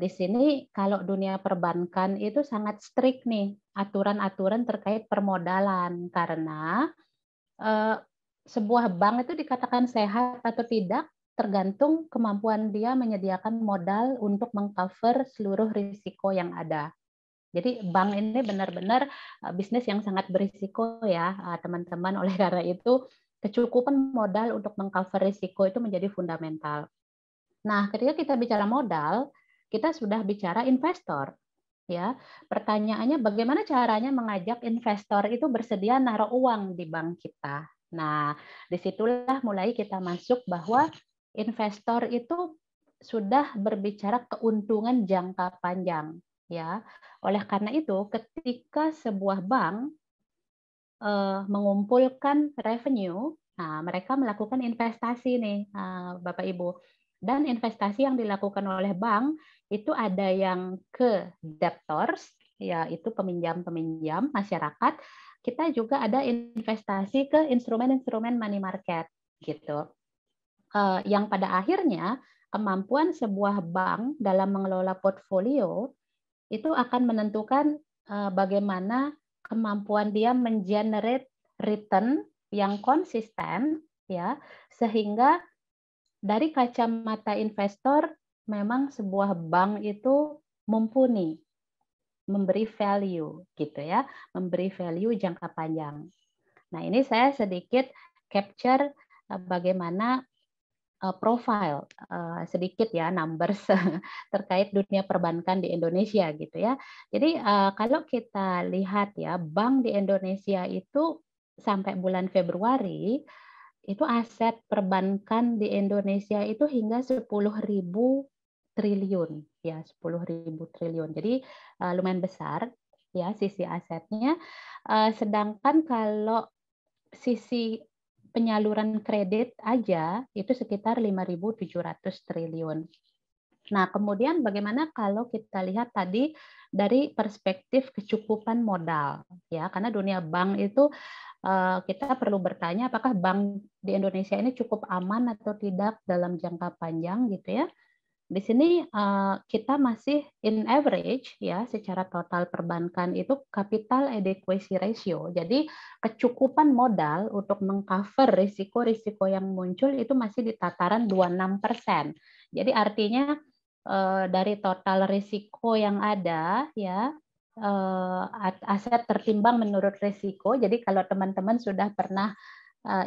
di sini kalau dunia perbankan itu sangat strict nih aturan-aturan terkait permodalan karena sebuah bank itu dikatakan sehat atau tidak tergantung kemampuan dia menyediakan modal untuk mengcover seluruh risiko yang ada. Jadi bank ini benar-benar bisnis yang sangat berisiko ya teman-teman. Oleh karena itu kecukupan modal untuk mengcover risiko itu menjadi fundamental. Nah, ketika kita bicara modal, kita sudah bicara investor. Ya, pertanyaannya bagaimana caranya mengajak investor itu bersedia naruh uang di bank kita. Nah, disitulah mulai kita masuk bahwa investor itu sudah berbicara keuntungan jangka panjang. Ya, oleh karena itu, ketika sebuah bank mengumpulkan revenue, nah mereka melakukan investasi nih, Bapak Ibu. Dan investasi yang dilakukan oleh bank itu ada yang ke debtors, yaitu peminjam-peminjam masyarakat. Kita juga ada investasi ke instrumen-instrumen money market, gitu. Yang pada akhirnya kemampuan sebuah bank dalam mengelola portfolio itu akan menentukan bagaimana kemampuan dia mengenerate return yang konsisten ya, sehingga dari kacamata investor memang sebuah bank itu mumpuni memberi value gitu ya, memberi value jangka panjang. Nah, ini saya sedikit capture bagaimana profile sedikit ya numbers terkait dunia perbankan di Indonesia gitu ya. Jadi kalau kita lihat ya bank di Indonesia itu sampai bulan Februari itu aset perbankan di Indonesia itu hingga 10.000 triliun ya, 10.000 triliun. Jadi lumayan besar ya sisi asetnya. Sedangkan kalau sisi penyaluran kredit aja itu sekitar 5.700 triliun. Nah, kemudian bagaimana kalau kita lihat tadi dari perspektif kecukupan modal ya, karena dunia bank itu kita perlu bertanya apakah bank di Indonesia ini cukup aman atau tidak dalam jangka panjang gitu ya. Di sini kita masih in average ya, secara total perbankan itu capital adequacy ratio. Jadi kecukupan modal untuk mengcover risiko-risiko yang muncul itu masih di tataran 26%. Jadi artinya dari total risiko yang ada ya, aset tertimbang menurut risiko. Jadi kalau teman-teman sudah pernah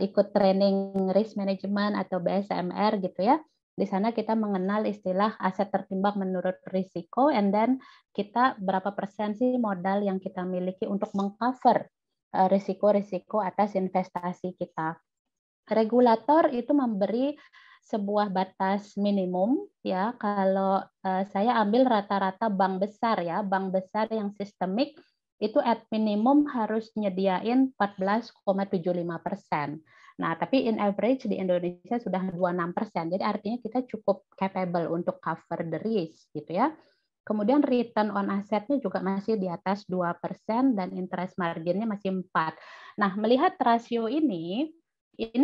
ikut training risk management atau BSMR gitu ya, di sana kita mengenal istilah aset tertimbang menurut risiko, and then kita berapa persen sih modal yang kita miliki untuk mengcover risiko-risiko atas investasi kita. Regulator itu memberi sebuah batas minimum ya. Kalau saya ambil rata-rata bank besar ya, bank besar yang sistemik itu at minimum harus nyediain 14,75%. Nah, tapi in average di Indonesia sudah 26%. Jadi artinya kita cukup capable untuk cover the risk gitu ya. Kemudian return on assetnya juga masih di atas 2% dan interest marginnya masih 4. Nah, melihat rasio ini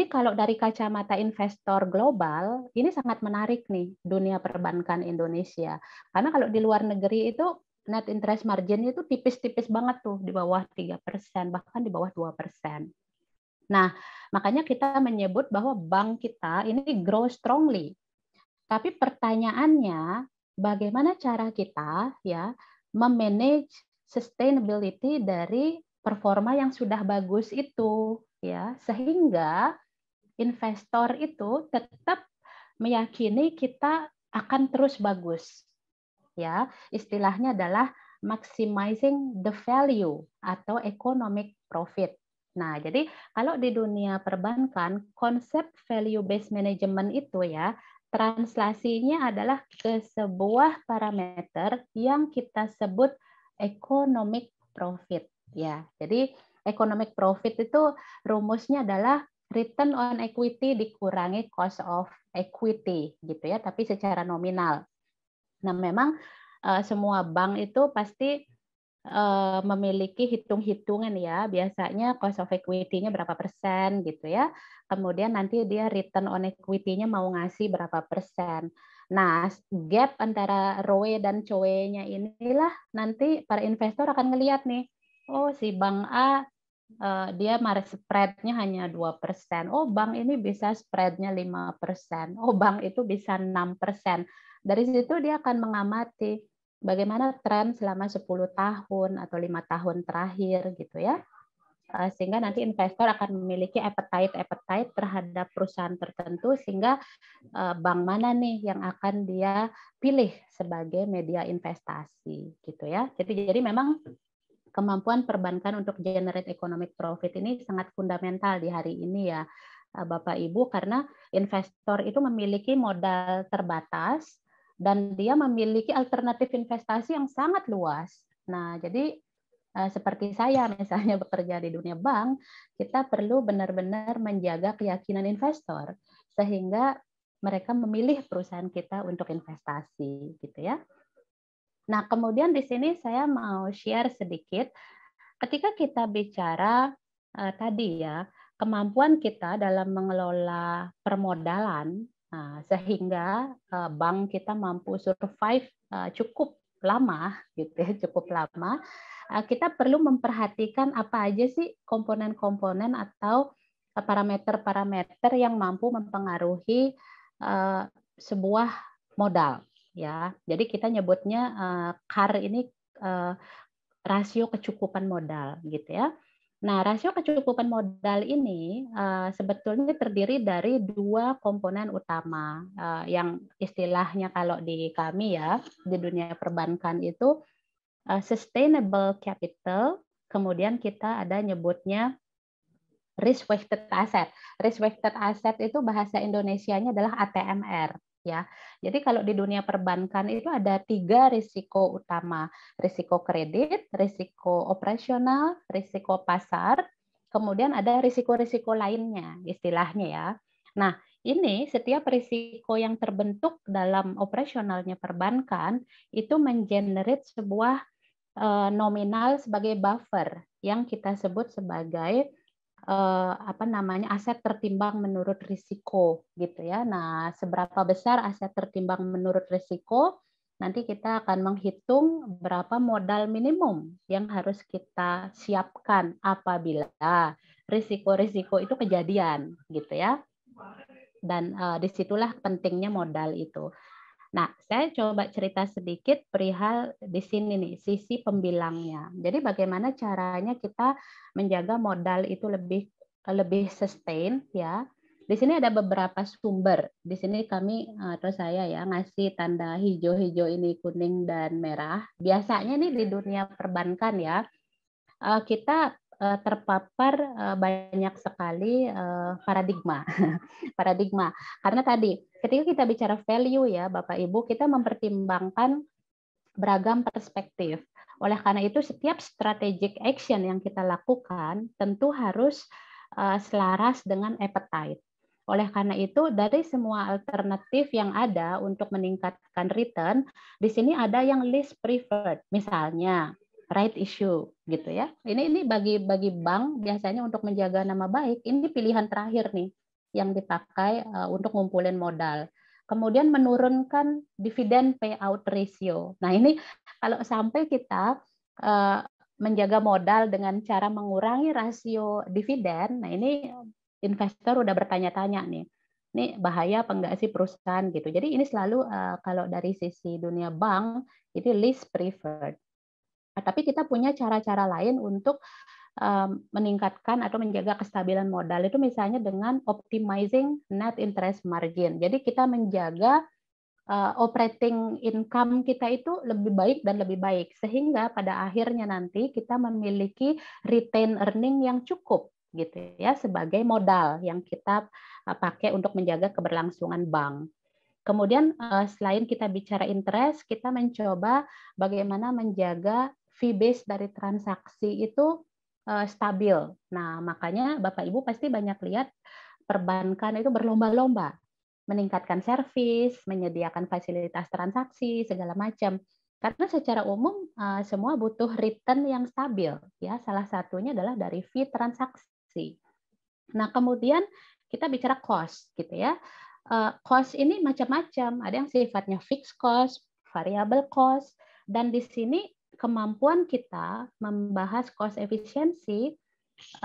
kalau dari kacamata investor global, ini sangat menarik nih dunia perbankan Indonesia. Karena kalau di luar negeri itu net interest margin itu tipis-tipis banget tuh, di bawah 3%, bahkan di bawah 2%. Nah, makanya kita menyebut bahwa bank kita ini grow strongly. Tapi pertanyaannya, bagaimana cara kita ya memanage sustainability dari performa yang sudah bagus itu ya, sehingga investor itu tetap meyakini kita akan terus bagus. Ya, istilahnya adalah maximizing the value atau economic profit. Nah, jadi kalau di dunia perbankan, konsep value based management itu ya, translasinya adalah ke sebuah parameter yang kita sebut economic profit ya. Jadi economic profit itu rumusnya adalah return on equity dikurangi cost of equity gitu ya, tapi secara nominal. Nah, memang semua bank itu pasti memiliki hitung-hitungan ya, biasanya cost of equity-nya berapa persen gitu ya. Kemudian nanti dia return on equity-nya mau ngasih berapa persen. Nah, gap antara ROE dan COE-nya inilah nanti para investor akan ngelihat nih, oh si bank A dia market spread-nya hanya 2%. Oh, bank ini bisa spread-nya 5%. Oh, bank itu bisa 6%. Dari situ dia akan mengamati bagaimana tren selama 10 tahun atau 5 tahun terakhir gitu ya. Sehingga nanti investor akan memiliki appetite terhadap perusahaan tertentu, sehingga bank mana nih yang akan dia pilih sebagai media investasi gitu ya. Jadi memang kemampuan perbankan untuk generate economic profit ini sangat fundamental di hari ini ya Bapak Ibu, karena investor itu memiliki modal terbatas dan dia memiliki alternatif investasi yang sangat luas. Nah, jadi seperti saya misalnya bekerja di dunia bank, kita perlu benar-benar menjaga keyakinan investor sehingga mereka memilih perusahaan kita untuk investasi gitu ya. Nah, kemudian di sini saya mau share sedikit, ketika kita bicara tadi ya, kemampuan kita dalam mengelola permodalan, sehingga bank kita mampu survive cukup lama, gitu ya, cukup lama, kita perlu memperhatikan apa aja sih komponen-komponen atau parameter-parameter yang mampu mempengaruhi sebuah modal. Ya, jadi kita nyebutnya CAR ini rasio kecukupan modal, gitu ya. Nah, rasio kecukupan modal ini sebetulnya terdiri dari dua komponen utama, yang istilahnya kalau di kami ya di dunia perbankan itu sustainable capital, kemudian kita ada nyebutnya risk weighted asset. Risk weighted asset itu bahasa Indonesianya adalah ATMR. Ya, jadi kalau di dunia perbankan itu ada 3 risiko utama: risiko kredit, risiko operasional, risiko pasar, kemudian ada risiko-risiko lainnya istilahnya ya. Nah, ini setiap risiko yang terbentuk dalam operasionalnya perbankan itu mengenerate sebuah nominal sebagai buffer yang kita sebut sebagai aset tertimbang menurut risiko gitu ya. Nah, seberapa besar aset tertimbang menurut risiko, nanti kita akan menghitung berapa modal minimum yang harus kita siapkan apabila risiko-risiko itu kejadian gitu ya. Dan disitulah pentingnya modal itu. Nah, saya coba cerita sedikit perihal di sini nih, sisi pembilangnya. Jadi bagaimana caranya kita menjaga modal itu lebih sustain ya. Di sini ada beberapa sumber. Di sini kami atau saya ya ngasih tanda hijau-hijau ini, kuning dan merah. Biasanya nih di dunia perbankan ya, kita terpapar banyak sekali paradigma. Paradigma. Karena tadi ketika kita bicara value ya Bapak Ibu, kita mempertimbangkan beragam perspektif. Oleh karena itu setiap strategic action yang kita lakukan tentu harus selaras dengan appetite. Oleh karena itu dari semua alternatif yang ada untuk meningkatkan return, di sini ada yang least preferred. Misalnya right issue gitu ya. Ini bagi bank biasanya untuk menjaga nama baik, ini pilihan terakhir nih yang dipakai untuk ngumpulin modal. Kemudian menurunkan dividen payout ratio. Nah, ini kalau sampai kita menjaga modal dengan cara mengurangi rasio dividen, nah ini investor udah bertanya-tanya nih. Ini bahaya apa enggak sih perusahaan gitu. Jadi ini selalu kalau dari sisi dunia bank itu least preferred. Tapi kita punya cara-cara lain untuk meningkatkan atau menjaga kestabilan modal itu misalnya dengan optimizing net interest margin. Jadi kita menjaga operating income kita itu lebih baik dan lebih baik sehingga pada akhirnya nanti kita memiliki retain earning yang cukup gitu ya sebagai modal yang kita pakai untuk menjaga keberlangsungan bank. Kemudian selain kita bicara interest, kita mencoba bagaimana menjaga fee base dari transaksi itu stabil. Nah, makanya Bapak Ibu pasti banyak lihat perbankan itu berlomba-lomba meningkatkan servis, menyediakan fasilitas transaksi segala macam. Karena secara umum semua butuh return yang stabil, ya. Salah satunya adalah dari fee transaksi. Nah, kemudian kita bicara cost, gitu ya. Cost ini macam-macam. Ada yang sifatnya fixed cost, variable cost, dan di sini kemampuan kita membahas cost efisiensi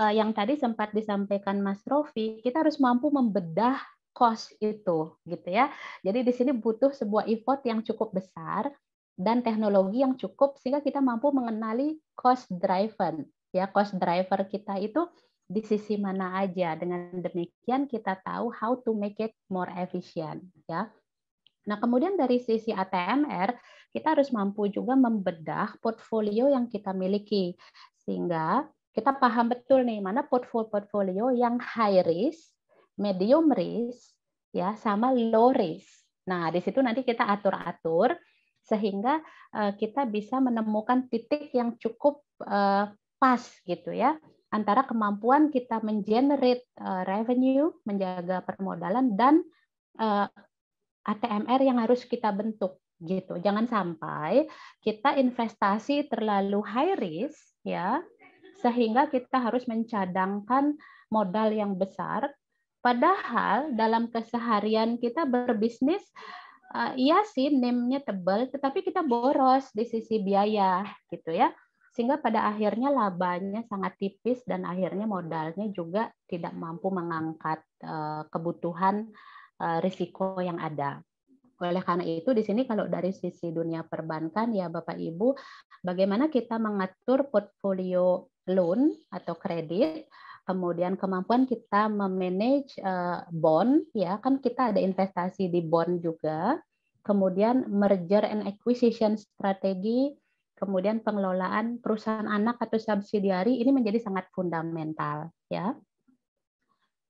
yang tadi sempat disampaikan Mas Rofi, kita harus mampu membedah cost itu, gitu ya. Jadi di sini butuh sebuah effort yang cukup besar dan teknologi yang cukup sehingga kita mampu mengenali cost driver. Ya, cost driver kita itu di sisi mana aja. Dengan demikian kita tahu how to make it more efficient, ya. Nah, kemudian dari sisi ATMR, kita harus mampu juga membedah portfolio yang kita miliki sehingga kita paham betul nih mana portfolio yang high risk, medium risk, ya, sama low risk. Nah, di situ nanti kita atur-atur sehingga kita bisa menemukan titik yang cukup pas gitu ya antara kemampuan kita mengenerate revenue, menjaga permodalan dan ATMR yang harus kita bentuk gitu. Jangan sampai kita investasi terlalu high risk ya sehingga kita harus mencadangkan modal yang besar padahal dalam keseharian kita berbisnis iya sih NIM-nya tebal tetapi kita boros di sisi biaya gitu ya. Sehingga pada akhirnya labanya sangat tipis dan akhirnya modalnya juga tidak mampu mengangkat kebutuhan risiko yang ada. Oleh karena itu di sini kalau dari sisi dunia perbankan ya Bapak Ibu, bagaimana kita mengatur portfolio loan atau kredit, kemudian kemampuan kita memanage bond ya, kan kita ada investasi di bond juga, kemudian merger and acquisition strategi, kemudian pengelolaan perusahaan anak atau subsidiari ini menjadi sangat fundamental ya.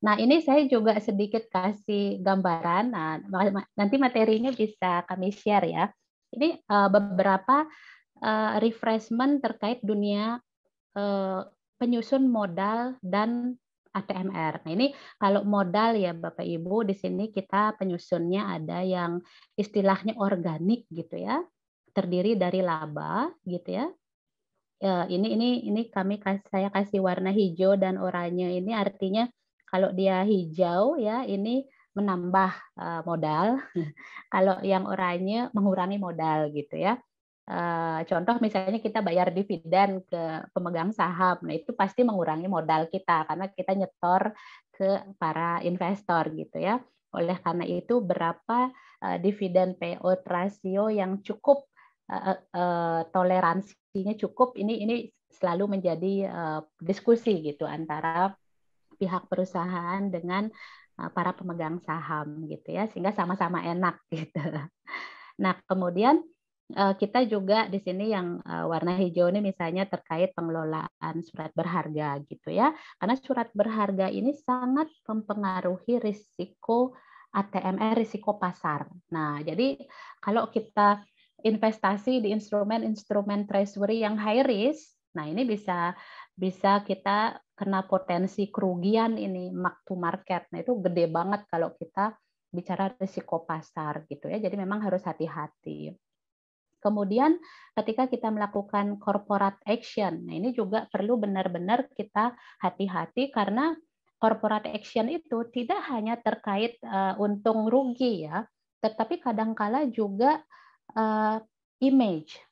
Nah, ini saya juga sedikit kasih gambaran. Nah, nanti materinya bisa kami share ya. Ini beberapa refreshment terkait dunia penyusun modal dan ATMR. Nah, ini kalau modal ya Bapak Ibu, di sini kita penyusunnya ada yang istilahnya organik gitu ya. Terdiri dari laba gitu ya. Ini saya kasih warna hijau dan oranye, ini artinya kalau dia hijau ya ini menambah modal, kalau yang oranye mengurangi modal gitu ya. Contoh misalnya kita bayar dividen ke pemegang saham, nah itu pasti mengurangi modal kita karena kita nyetor ke para investor gitu ya. Oleh karena itu berapa dividen payout ratio yang cukup, toleransinya cukup, ini selalu menjadi diskusi gitu antara pihak perusahaan dengan para pemegang saham gitu ya, sehingga sama-sama enak gitu. Nah, kemudian kita juga di sini yang warna hijau ini misalnya terkait pengelolaan surat berharga gitu ya. Karena surat berharga ini sangat mempengaruhi risiko ATMR, risiko pasar. Nah, jadi kalau kita investasi di instrumen-instrumen treasury yang high risk, nah ini bisa kita kena potensi kerugian ini mark to market. Nah, itu gede banget kalau kita bicara risiko pasar gitu ya. Jadi memang harus hati-hati. Kemudian ketika kita melakukan corporate action, nah ini juga perlu benar-benar kita hati-hati karena corporate action itu tidak hanya terkait untung rugi ya, tetapi kadangkala juga image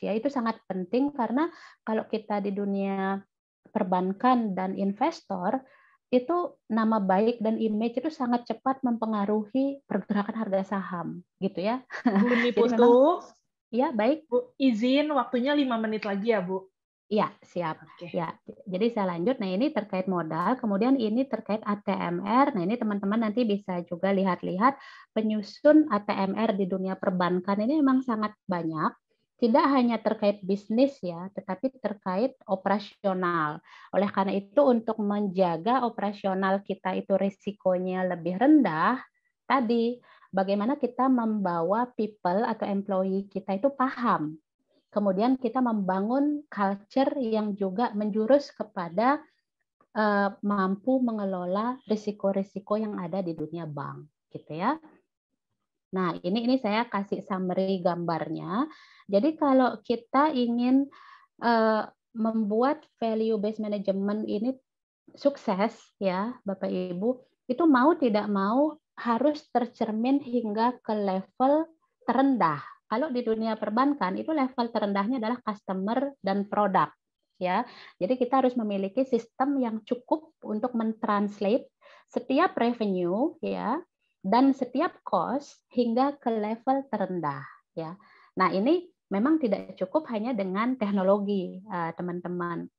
ya, itu sangat penting karena kalau kita di dunia perbankan dan investor itu nama baik dan image itu sangat cepat mempengaruhi pergerakan harga saham gitu ya. Bu Jadi Niputu, memang ya baik. Bu, izin waktunya 5 menit lagi ya, Bu. Iya, siap. Oke. Ya, jadi saya lanjut. Nah, ini terkait modal, kemudian ini terkait ATMR. Nah, ini teman-teman nanti bisa juga lihat-lihat penyusun ATMR di dunia perbankan ini memang sangat banyak. Tidak hanya terkait bisnis ya, tetapi terkait operasional. Oleh karena itu untuk menjaga operasional kita itu risikonya lebih rendah, tadi bagaimana kita membawa people atau employee kita itu paham. Kemudian kita membangun culture yang juga menjurus kepada mampu mengelola risiko-risiko yang ada di dunia bank, gitu ya. Nah, ini saya kasih summary gambarnya. Jadi kalau kita ingin membuat value based management ini sukses ya, Bapak Ibu, itu mau tidak mau harus tercermin hingga ke level terendah. Kalau di dunia perbankan itu level terendahnya adalah customer dan produk ya. Jadi kita harus memiliki sistem yang cukup untuk mentranslate setiap revenue ya dan setiap cost hingga ke level terendah ya. Nah, ini memang tidak cukup hanya dengan teknologi, teman-teman.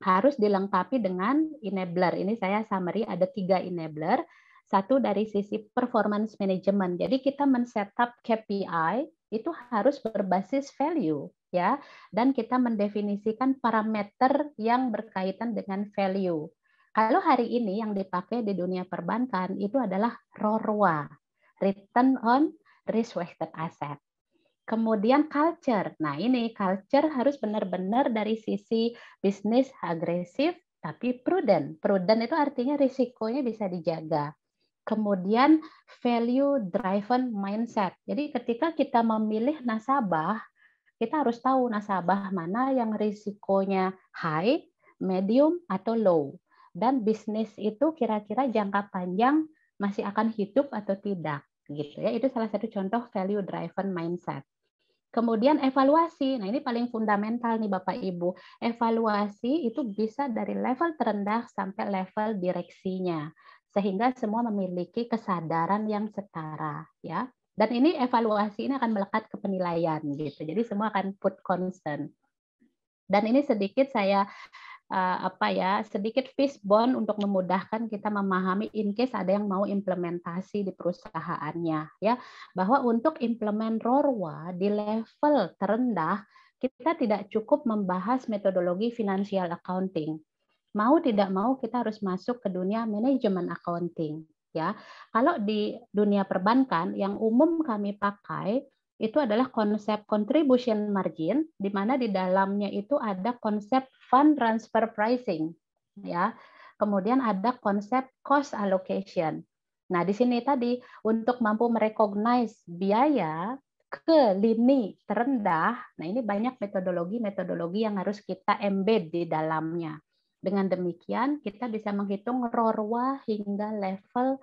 Harus dilengkapi dengan enabler. Ini saya summary ada 3 enabler. Satu dari sisi performance management. Jadi kita men-setup KPI itu harus berbasis value ya, dan kita mendefinisikan parameter yang berkaitan dengan value. Kalau hari ini yang dipakai di dunia perbankan itu adalah RORWA, Return on Risk-Weighted Asset. Kemudian culture. Nah, ini culture harus benar-benar dari sisi bisnis agresif tapi prudent. Prudent itu artinya risikonya bisa dijaga. Kemudian value driven mindset. Jadi ketika kita memilih nasabah, kita harus tahu nasabah mana yang risikonya high, medium, atau low. Dan bisnis itu kira-kira jangka panjang masih akan hidup atau tidak. Gitu ya. Itu salah satu contoh value driven mindset. Kemudian evaluasi. Nah, ini paling fundamental nih Bapak Ibu. Evaluasi itu bisa dari level terendah sampai level direksinya. Sehingga semua memiliki kesadaran yang setara ya. Dan ini evaluasi ini akan melekat ke penilaian gitu. Jadi semua akan put concern. Dan ini sedikit saya sedikit fishbone untuk memudahkan kita memahami in case ada yang mau implementasi di perusahaannya ya, bahwa untuk implement RORWA di level terendah kita tidak cukup membahas metodologi financial accounting. Mau tidak mau kita harus masuk ke dunia manajemen accounting ya. Kalau di dunia perbankan yang umum kami pakai itu adalah konsep contribution margin, di mana di dalamnya itu ada konsep fund transfer pricing, ya. Kemudian ada konsep cost allocation. Nah, di sini tadi untuk mampu merecognize biaya ke lini terendah, nah ini banyak metodologi yang harus kita embed di dalamnya. Dengan demikian kita bisa menghitung RORWA hingga level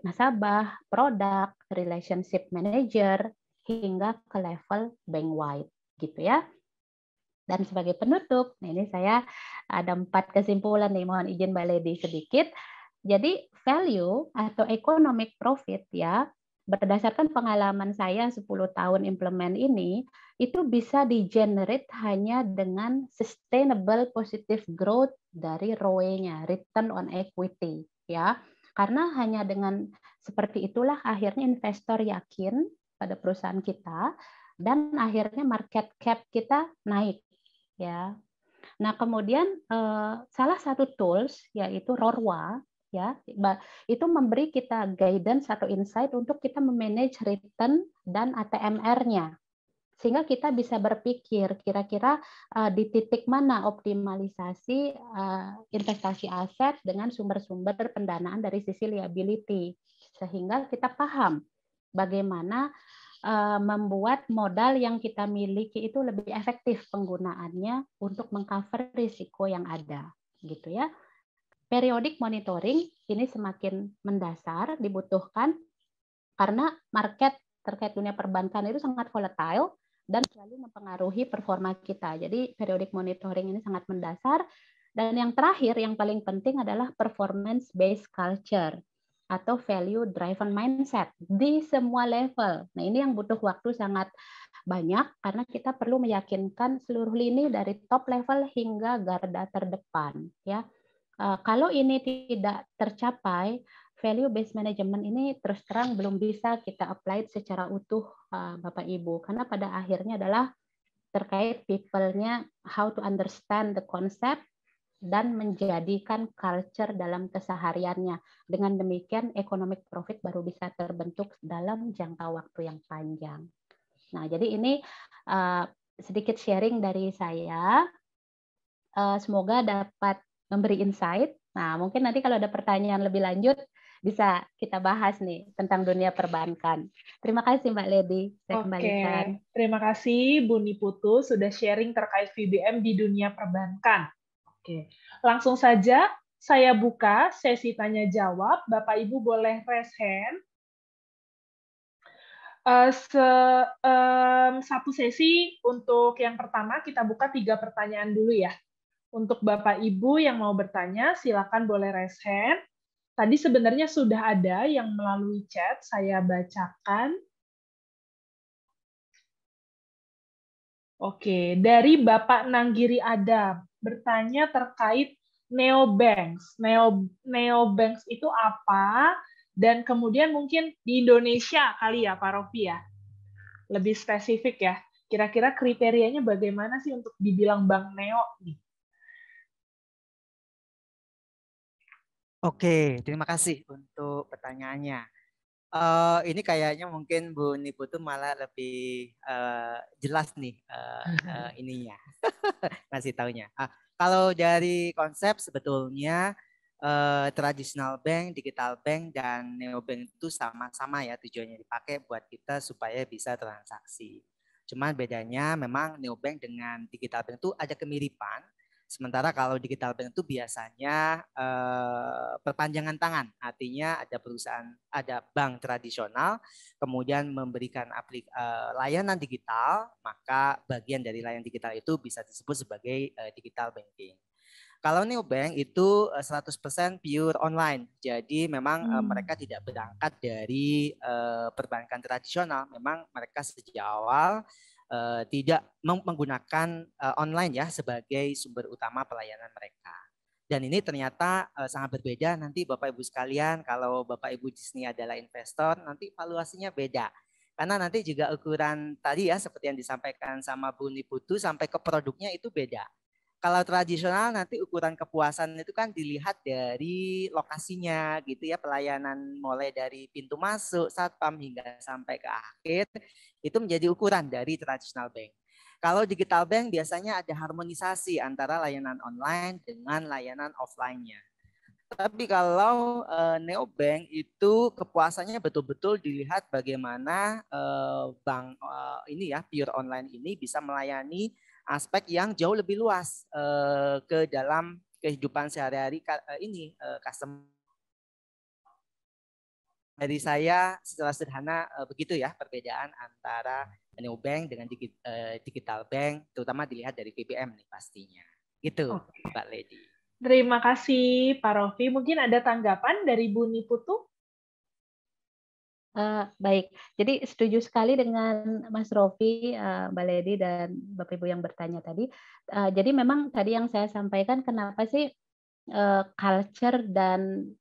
nasabah, produk, relationship manager, hingga ke level bank wide, gitu ya. Dan sebagai penutup, nah ini saya ada 4 kesimpulan nih, mohon izin Mbak Lady sedikit. Jadi value atau economic profit ya, berdasarkan pengalaman saya 10 tahun implement ini, itu bisa di-generate hanya dengan sustainable positive growth dari ROE-nya, return on equity ya. Karena hanya dengan seperti itulah akhirnya investor yakin pada perusahaan kita dan akhirnya market cap kita naik ya. Nah, kemudian salah satu tools yaitu RORWA ya, itu memberi kita guidance atau insight untuk kita memanage return dan ATMR-nya. Sehingga kita bisa berpikir kira-kira di titik mana optimalisasi investasi aset dengan sumber-sumber pendanaan dari sisi liability. Sehingga kita paham bagaimana membuat modal yang kita miliki itu lebih efektif penggunaannya untuk mengcover risiko yang ada, gitu ya. Periodic monitoring ini semakin mendasar dibutuhkan karena market terkait dunia perbankan itu sangat volatile dan selalu mempengaruhi performa kita. Jadi periodic monitoring ini sangat mendasar. Dan yang terakhir, yang paling penting adalah performance based culture atau value driven mindset di semua level. Nah, ini yang butuh waktu sangat banyak karena kita perlu meyakinkan seluruh lini dari top level hingga garda terdepan ya. Kalau ini tidak tercapai, value based management ini terus terang belum bisa kita apply secara utuh Bapak Ibu, karena pada akhirnya adalah terkait people-nya how to understand the concept dan menjadikan culture dalam kesehariannya. Dengan demikian economic profit baru bisa terbentuk dalam jangka waktu yang panjang. Nah, jadi ini sedikit sharing dari saya. Semoga dapat memberi insight. Nah, mungkin nanti kalau ada pertanyaan lebih lanjut bisa kita bahas nih tentang dunia perbankan. Terima kasih Mbak Lady. Saya kembalikan. Terima kasih Bu Niputu sudah sharing terkait VBM di dunia perbankan. Oke, langsung saja saya buka sesi tanya jawab. Bapak Ibu boleh raise hand. Satu sesi untuk yang pertama kita buka 3 pertanyaan dulu ya. Untuk Bapak Ibu yang mau bertanya, silakan boleh raise hand. Tadi sebenarnya sudah ada yang melalui chat, saya bacakan. Oke, dari Bapak Nanggiri Adam, bertanya terkait neobanks. Neobanks itu apa? Dan kemudian mungkin di Indonesia kali ya, Pak Rofi ya? Lebih spesifik ya. Kira-kira kriterianya bagaimana sih untuk dibilang bank neo nih? Oke, terima kasih untuk pertanyaannya. Ini kayaknya mungkin Bu Niputu malah lebih jelas nih ininya, ngasih taunya. Kalau dari konsep sebetulnya traditional bank, digital bank, dan neobank itu sama-sama ya tujuannya dipakai buat kita supaya bisa transaksi. Cuman bedanya memang neobank dengan digital bank itu ada kemiripan. Sementara kalau digital bank itu biasanya perpanjangan tangan, artinya ada perusahaan, ada bank tradisional, kemudian memberikan layanan digital, maka bagian dari layanan digital itu bisa disebut sebagai digital banking. Kalau neobank itu 100% pure online, jadi memang mereka tidak berangkat dari perbankan tradisional, memang mereka sejak awal tidak menggunakan online ya sebagai sumber utama pelayanan mereka. Dan ini ternyata sangat berbeda nanti Bapak Ibu sekalian, kalau Bapak Ibu di sini adalah investor, nanti valuasinya beda. Karena nanti juga ukuran tadi ya seperti yang disampaikan sama Bu Niputu sampai ke produknya itu beda. Kalau tradisional nanti ukuran kepuasan itu kan dilihat dari lokasinya gitu ya, pelayanan mulai dari pintu masuk, satpam hingga sampai ke akhir itu menjadi ukuran dari traditional bank. Kalau digital bank biasanya ada harmonisasi antara layanan online dengan layanan offline-nya. Tapi kalau neobank itu kepuasannya betul-betul dilihat bagaimana bank ini ya pure online ini bisa melayani aspek yang jauh lebih luas ke dalam kehidupan sehari-hari ini customer. Dari saya secara sederhana begitu ya perbedaan antara neobank dengan digital bank, terutama dilihat dari BBM nih pastinya. Gitu, Mbak Lady. Terima kasih Pak Rofi. Mungkin ada tanggapan dari Bu Niputu? Baik, jadi setuju sekali dengan Mas Rofi, Mbak Lady, dan Bapak Ibu yang bertanya tadi. Jadi memang tadi yang saya sampaikan, kenapa sih culture dan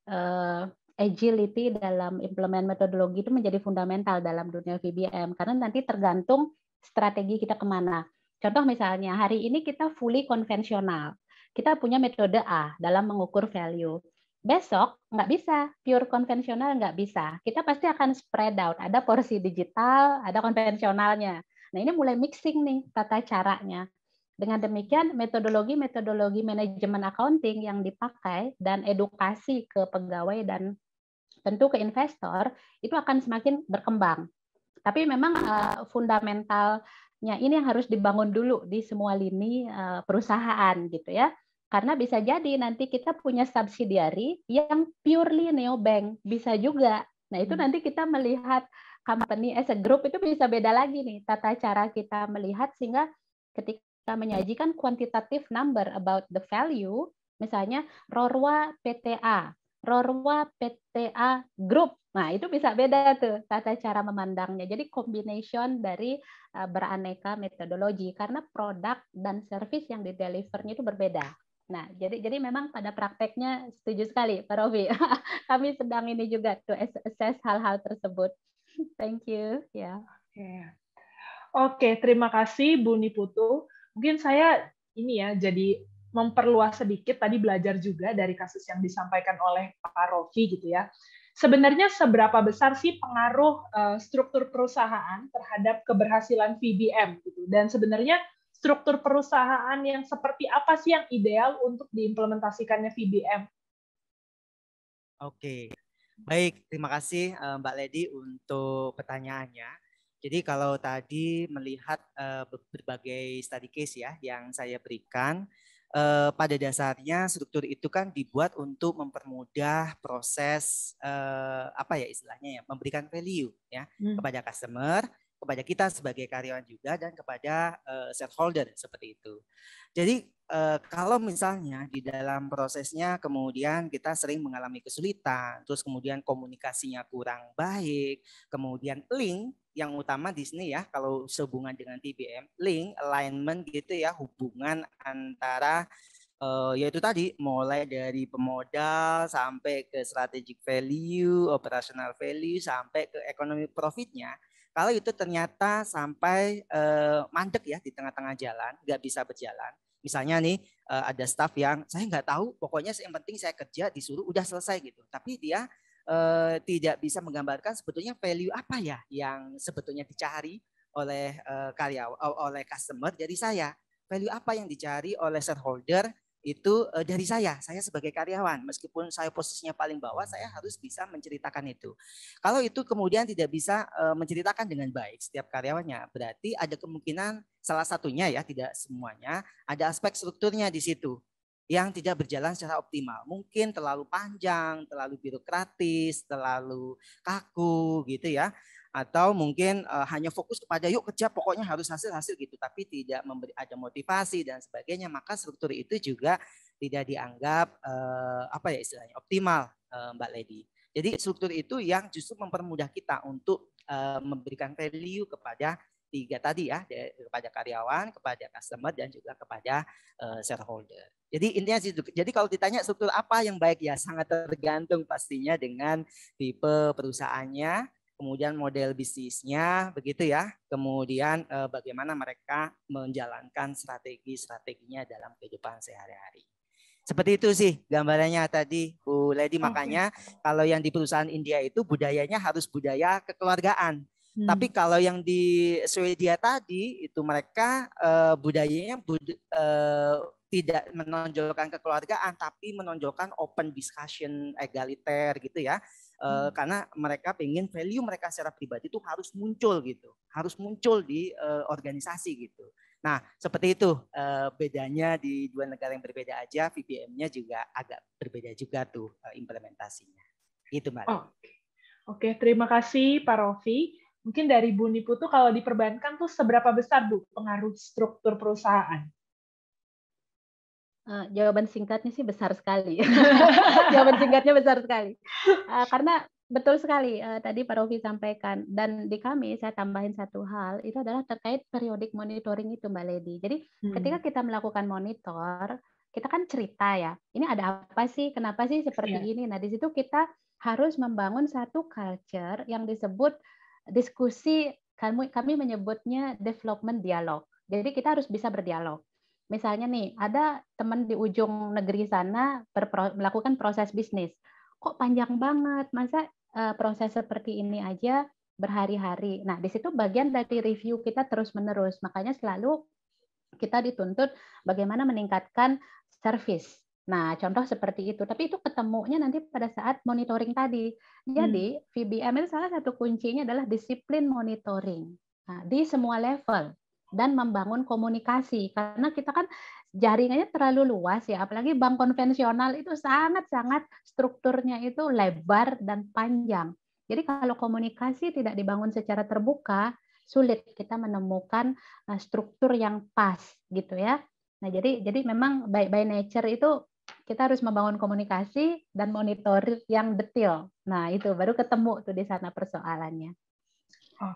agility dalam implement metodologi itu menjadi fundamental dalam dunia VBM, karena nanti tergantung strategi kita kemana. Contoh misalnya, hari ini kita fully konvensional. Kita punya metode A dalam mengukur value. Besok nggak bisa, pure konvensional nggak bisa. Kita pasti akan spread out. Ada porsi digital, ada konvensionalnya. Nah ini mulai mixing nih tata caranya. Dengan demikian metodologi manajemen accounting yang dipakai dan edukasi ke pegawai dan tentu ke investor itu akan semakin berkembang. Tapi memang fundamentalnya ini yang harus dibangun dulu di semua lini perusahaan gitu ya. Karena bisa jadi nanti kita punya subsidiary yang purely neobank, bisa juga. Nah itu nanti kita melihat company as a group itu bisa beda lagi nih tata cara kita melihat, sehingga ketika menyajikan quantitative number about the value, misalnya Rorwa PTA, Rorwa PTA Group, nah itu bisa beda tuh tata cara memandangnya. Jadi combination dari beraneka metodologi karena produk dan service yang di-delivernya itu berbeda. Nah, jadi memang pada prakteknya setuju sekali, Pak Rofi. Kami sedang ini juga to assess hal-hal tersebut. Thank you. Ya. Oke, terima kasih Bu Niputu. Mungkin saya ini ya jadi memperluas sedikit, tadi belajar juga dari kasus yang disampaikan oleh Pak Rofi gitu ya. Sebenarnya seberapa besar sih pengaruh struktur perusahaan terhadap keberhasilan VBM gitu, dan sebenarnya struktur perusahaan yang seperti apa sih yang ideal untuk diimplementasikannya VBM? Oke, baik, terima kasih Mbak Lady untuk pertanyaannya. Jadi kalau tadi melihat berbagai study case ya yang saya berikan, pada dasarnya struktur itu kan dibuat untuk mempermudah proses apa ya istilahnya ya, memberikan value ya kepada customer, kepada kita sebagai karyawan juga, dan kepada shareholder seperti itu. Jadi kalau misalnya di dalam prosesnya kemudian kita sering mengalami kesulitan, terus kemudian komunikasinya kurang baik, kemudian link yang utama di sini ya kalau sehubungan dengan TBM, link, alignment gitu ya, hubungan antara yaitu tadi mulai dari pemodal sampai ke strategic value, operational value, sampai ke economic profitnya. Kalau itu ternyata sampai mandek ya di tengah-tengah jalan, nggak bisa berjalan. Misalnya nih ada staff yang saya nggak tahu, pokoknya yang penting saya kerja disuruh udah selesai gitu. Tapi dia tidak bisa menggambarkan sebetulnya value apa ya yang sebetulnya dicari oleh karyawan, oleh customer dari saya. Value apa yang dicari oleh shareholder itu dari saya sebagai karyawan, meskipun saya posisinya paling bawah, saya harus bisa menceritakan itu. Kalau itu kemudian tidak bisa menceritakan dengan baik setiap karyawannya, berarti ada kemungkinan salah satunya ya, tidak semuanya, ada aspek strukturnya di situ yang tidak berjalan secara optimal. Mungkin terlalu panjang, terlalu birokratis, terlalu kaku gitu ya. Atau mungkin hanya fokus kepada yuk kerja pokoknya harus hasil gitu, tapi tidak memberi ada motivasi dan sebagainya, maka struktur itu juga tidak dianggap apa ya istilahnya optimal, Mbak Lady. Jadi struktur itu yang justru mempermudah kita untuk memberikan value kepada tiga tadi ya, kepada karyawan, kepada customer, dan juga kepada shareholder. Jadi intinya jadi kalau ditanya struktur apa yang baik ya sangat tergantung pastinya dengan tipe perusahaannya, kemudian model bisnisnya begitu ya, kemudian bagaimana mereka menjalankan strategi-strateginya dalam kehidupan sehari-hari. Seperti itu sih gambarannya tadi Bu Lady. Makanya kalau yang di perusahaan India itu budayanya harus budaya kekeluargaan. Tapi kalau yang di Swedia tadi itu mereka budayanya tidak menonjolkan kekeluargaan, tapi menonjolkan open discussion, egaliter gitu ya. Karena mereka pengen value mereka secara pribadi itu harus muncul gitu, harus muncul di organisasi gitu. Nah seperti itu bedanya di dua negara yang berbeda aja, VBM-nya juga agak berbeda juga tuh implementasinya. Gitu Mbak. Oke, terima kasih Pak Rofi. Mungkin dari Bu Nipu tuh kalau diperbankan tuh seberapa besar Bu pengaruh struktur perusahaan? Jawaban singkatnya sih besar sekali. Jawaban singkatnya besar sekali. Karena betul sekali tadi Pak Rofi sampaikan, dan di kami saya tambahin satu hal, itu adalah terkait periodik monitoring itu Mbak Lady. Jadi ketika kita melakukan monitor, kita kan cerita ya, ini ada apa sih, kenapa sih seperti ini. Nah di situ kita harus membangun satu culture yang disebut diskusi, kami menyebutnya development dialog. Jadi kita harus bisa berdialog. Misalnya nih, ada teman di ujung negeri sana melakukan proses bisnis. Kok panjang banget, masa proses seperti ini aja berhari-hari. Nah, di situ bagian dari review kita terus-menerus. Makanya selalu kita dituntut bagaimana meningkatkan service. Nah, contoh seperti itu. Tapi itu ketemunya nanti pada saat monitoring tadi. Jadi, VBM itu salah satu kuncinya adalah disiplin monitoring. Nah, di semua level. Dan membangun komunikasi, karena kita kan jaringannya terlalu luas ya, apalagi bank konvensional itu sangat-sangat strukturnya itu lebar dan panjang. Jadi kalau komunikasi tidak dibangun secara terbuka, sulit kita menemukan struktur yang pas gitu ya. Nah jadi memang by nature itu kita harus membangun komunikasi dan monitor yang detail. Nah itu baru ketemu tuh di sana persoalannya.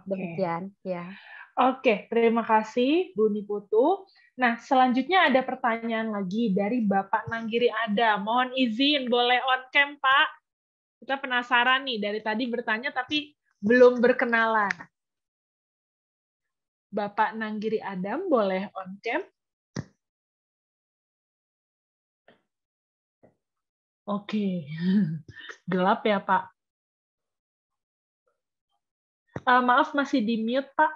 Demikian ya. Oke, terima kasih Bu Niputu. Nah, selanjutnya ada pertanyaan lagi dari Bapak Nanggiri Ada. Mohon izin, boleh on cam, Pak? Kita penasaran nih, dari tadi bertanya tapi belum berkenalan. Bapak Nanggiri Adam, boleh on cam? Oke, gelap ya, Pak? Maaf, masih di mute, Pak.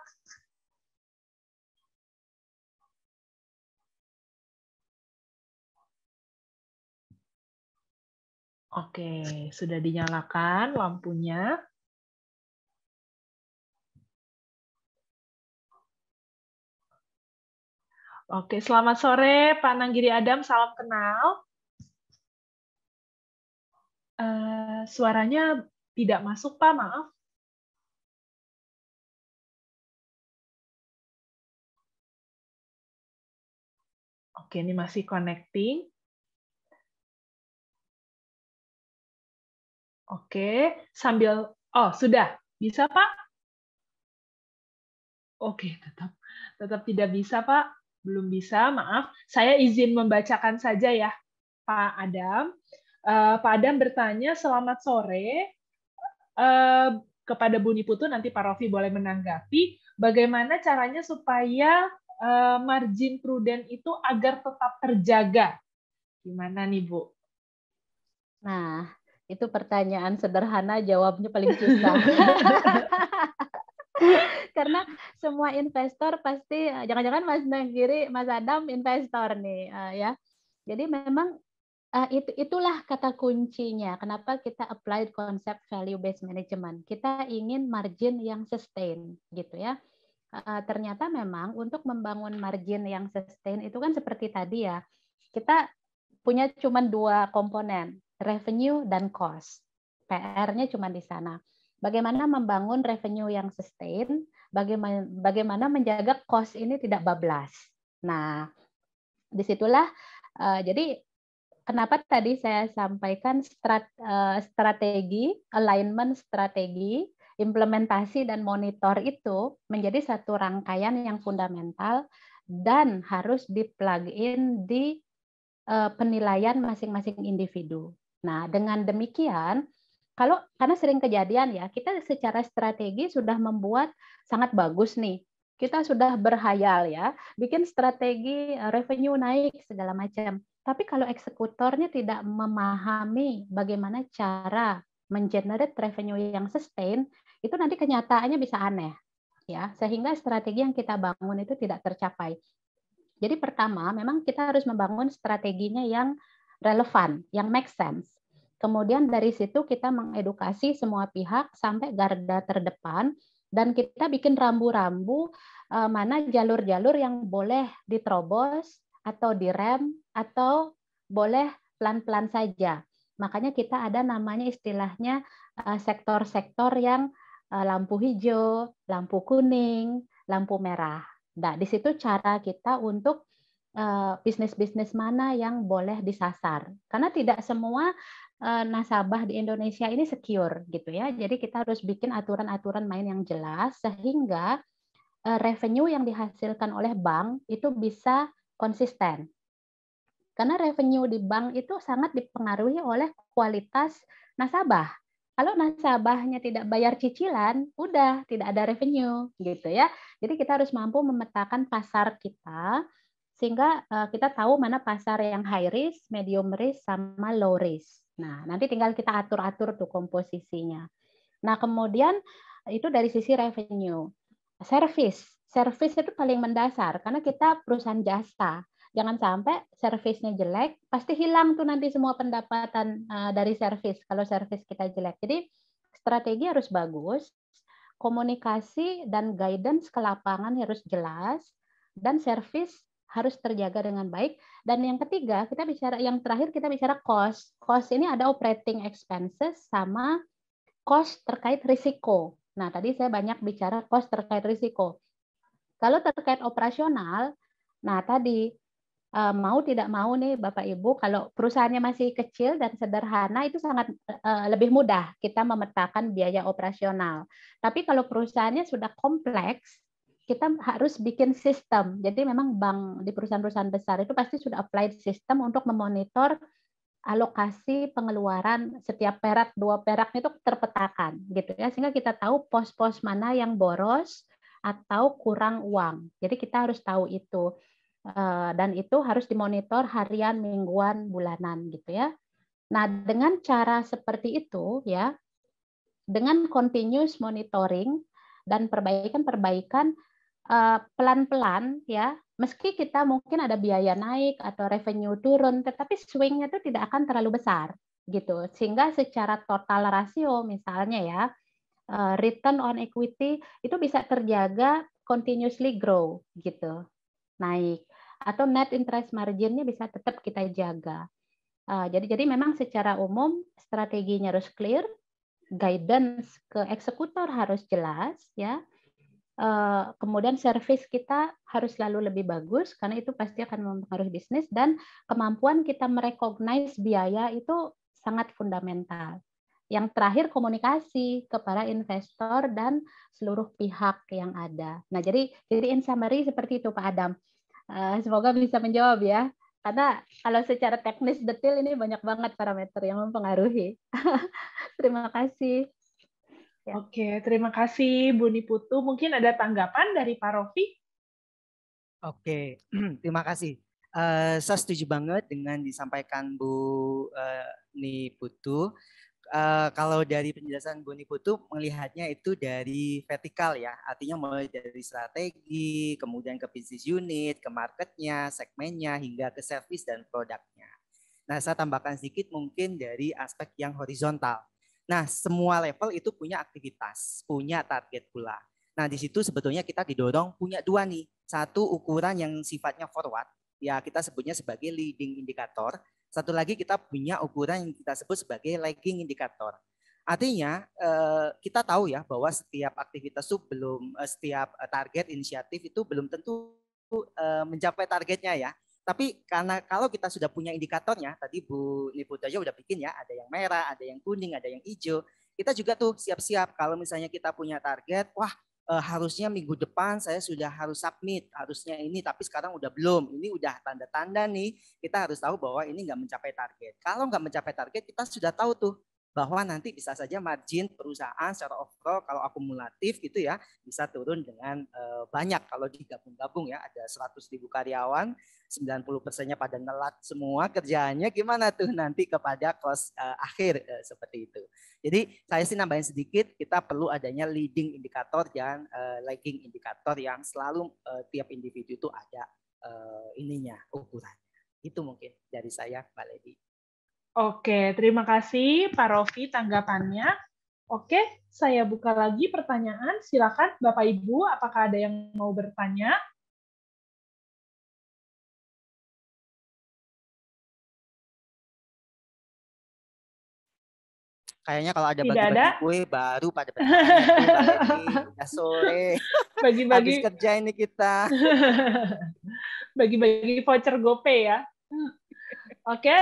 Oke, sudah dinyalakan lampunya. Oke, selamat sore Pak Nanggiri Adam, salam kenal. Suaranya tidak masuk, Pak, maaf. Oke, ini masih connecting. Oke, sambil sudah bisa Pak? Oke, tetap tidak bisa Pak, belum bisa, maaf. Saya izin membacakan saja ya, Pak Adam. Pak Adam bertanya, selamat sore. Kepada Bu Niputu, nanti Pak Rofi boleh menanggapi. Bagaimana caranya supaya margin prudent itu agar tetap terjaga? Gimana nih Bu? Nah, itu pertanyaan sederhana, jawabnya paling susah. Karena semua investor pasti, jangan-jangan Mas Nanggiri, Mas Adam investor nih, ya. Jadi memang itulah kata kuncinya. Kenapa kita apply konsep value based management? Kita ingin margin yang sustain, gitu ya. Ternyata memang untuk membangun margin yang sustain itu kan seperti tadi ya. Kita punya cuma dua komponen, revenue dan cost. PR-nya cuma di sana. Bagaimana membangun revenue yang sustain, bagaimana menjaga cost ini tidak bablas. Nah, disitulah jadi kenapa tadi saya sampaikan strategi, alignment strategi, implementasi dan monitor itu menjadi satu rangkaian yang fundamental dan harus di-plug-in di penilaian masing-masing individu. Nah, dengan demikian, karena sering kejadian ya, kita secara strategi sudah membuat sangat bagus nih. Kita sudah berhayal ya, bikin strategi revenue naik segala macam. Tapi kalau eksekutornya tidak memahami bagaimana cara mengenerate revenue yang sustain, itu nanti kenyataannya bisa aneh ya, sehingga strategi yang kita bangun itu tidak tercapai. Jadi pertama, memang kita harus membangun strateginya yang relevan, yang make sense. Kemudian dari situ kita mengedukasi semua pihak sampai garda terdepan, dan kita bikin rambu-rambu mana jalur-jalur yang boleh diterobos atau direm atau boleh pelan-pelan saja. Makanya kita ada namanya istilahnya sektor-sektor yang lampu hijau, lampu kuning, lampu merah. Nah, di situ cara kita untuk bisnis-bisnis mana yang boleh disasar. Karena tidak semua nasabah di Indonesia ini secure gitu ya. Jadi kita harus bikin aturan-aturan main yang jelas sehingga revenue yang dihasilkan oleh bank itu bisa konsisten. Karena revenue di bank itu sangat dipengaruhi oleh kualitas nasabah. Kalau nasabahnya tidak bayar cicilan, udah tidak ada revenue gitu ya. Jadi kita harus mampu memetakan pasar kita sehingga kita tahu mana pasar yang high risk, medium risk, sama low risk. Nah, nanti tinggal kita atur-atur tuh komposisinya. Nah, kemudian itu dari sisi revenue. Service itu paling mendasar karena kita perusahaan jasa. Jangan sampai servisnya jelek, pasti hilang tuh nanti semua pendapatan dari servis kalau servis kita jelek. Jadi strategi harus bagus, komunikasi dan guidance ke lapangan harus jelas, dan servis harus terjaga dengan baik. Dan yang ketiga, yang terakhir kita bicara cost. Cost ini ada operating expenses sama cost terkait risiko. Nah, tadi saya banyak bicara cost terkait risiko. Kalau terkait operasional, nah tadi mau tidak mau nih Bapak Ibu, kalau perusahaannya masih kecil dan sederhana itu sangat lebih mudah kita memetakan biaya operasional. Tapi kalau perusahaannya sudah kompleks, kita harus bikin sistem. Jadi memang bank di perusahaan-perusahaan besar itu pasti sudah applied sistem untuk memonitor alokasi pengeluaran setiap perak, 2 perak itu terpetakan gitu ya, sehingga kita tahu pos-pos mana yang boros atau kurang uang. Jadi kita harus tahu itu. Dan itu harus dimonitor harian, mingguan, bulanan gitu ya. Nah, dengan cara seperti itu ya, dengan continuous monitoring dan perbaikan-perbaikan pelan-pelan ya, meski kita mungkin ada biaya naik atau revenue turun, tetapi swing-nya itu tidak akan terlalu besar gitu. Sehingga secara total rasio misalnya ya, return on equity itu bisa terjaga continuously grow gitu, naik. Atau net interest margin-nya bisa tetap kita jaga. Jadi memang secara umum strateginya harus clear, guidance ke eksekutor harus jelas ya. Kemudian service kita harus selalu lebih bagus karena itu pasti akan mempengaruhi bisnis, dan kemampuan kita merecognize biaya itu sangat fundamental. Yang terakhir komunikasi kepada investor dan seluruh pihak yang ada. Nah, jadi in summary seperti itu Pak Adam. Semoga bisa menjawab ya. Karena kalau secara teknis detail ini banyak banget parameter yang mempengaruhi. Terima kasih. Ya. Oke, terima kasih Bu Niputu. Mungkin ada tanggapan dari Pak Rofi? Oke, terima kasih. Saya setuju banget dengan disampaikan Bu Niputu. Kalau dari penjelasan Bu Niputu melihatnya itu dari vertikal ya, artinya mulai dari strategi, kemudian ke bisnis unit, ke marketnya, segmennya, hingga ke service dan produknya. Nah, saya tambahkan sedikit mungkin dari aspek yang horizontal. Nah, semua level itu punya aktivitas, punya target pula. Nah, di situ sebetulnya kita didorong punya 2 nih. Satu ukuran yang sifatnya forward, ya kita sebutnya sebagai leading indicator. Satu lagi kita punya ukuran yang kita sebut sebagai lagging indikator. Artinya kita tahu ya bahwa setiap aktivitas itu belum, setiap target inisiatif itu belum tentu mencapai targetnya ya. Tapi karena kalau kita sudah punya indikatornya, tadi Bu Niputu aja udah bikin ya, ada yang merah, ada yang kuning, ada yang hijau. Kita juga tuh siap-siap kalau misalnya kita punya target, wah harusnya minggu depan saya sudah harus submit, harusnya ini, tapi sekarang udah belum. Ini udah tanda-tanda nih, kita harus tahu bahwa ini nggak mencapai target. Kalau nggak mencapai target, kita sudah tahu tuh bahwa nanti bisa saja margin perusahaan secara overall kalau akumulatif gitu ya bisa turun dengan banyak. Kalau digabung-gabung ya ada 100.000 karyawan, 90%-nya pada nelat semua kerjaannya, gimana tuh nanti kepada cost akhir seperti itu. Jadi saya sih nambahin sedikit, kita perlu adanya leading indikator dan lagging indikator yang selalu tiap individu itu ada. ukurannya. Itu mungkin dari saya, Mbak Lady. Oke, terima kasih Pak Rofi tanggapannya. Oke, saya buka lagi pertanyaan. Silakan Bapak Ibu, apakah ada yang mau bertanya? Kayaknya kalau ada Tidak bagi-bagi ada? kue baru pada bertanya tuh, Mbak Lady. Udah sore. Habis Bagi-bagi kerja ini kita. bagi-bagi voucher GoPay ya. Oke,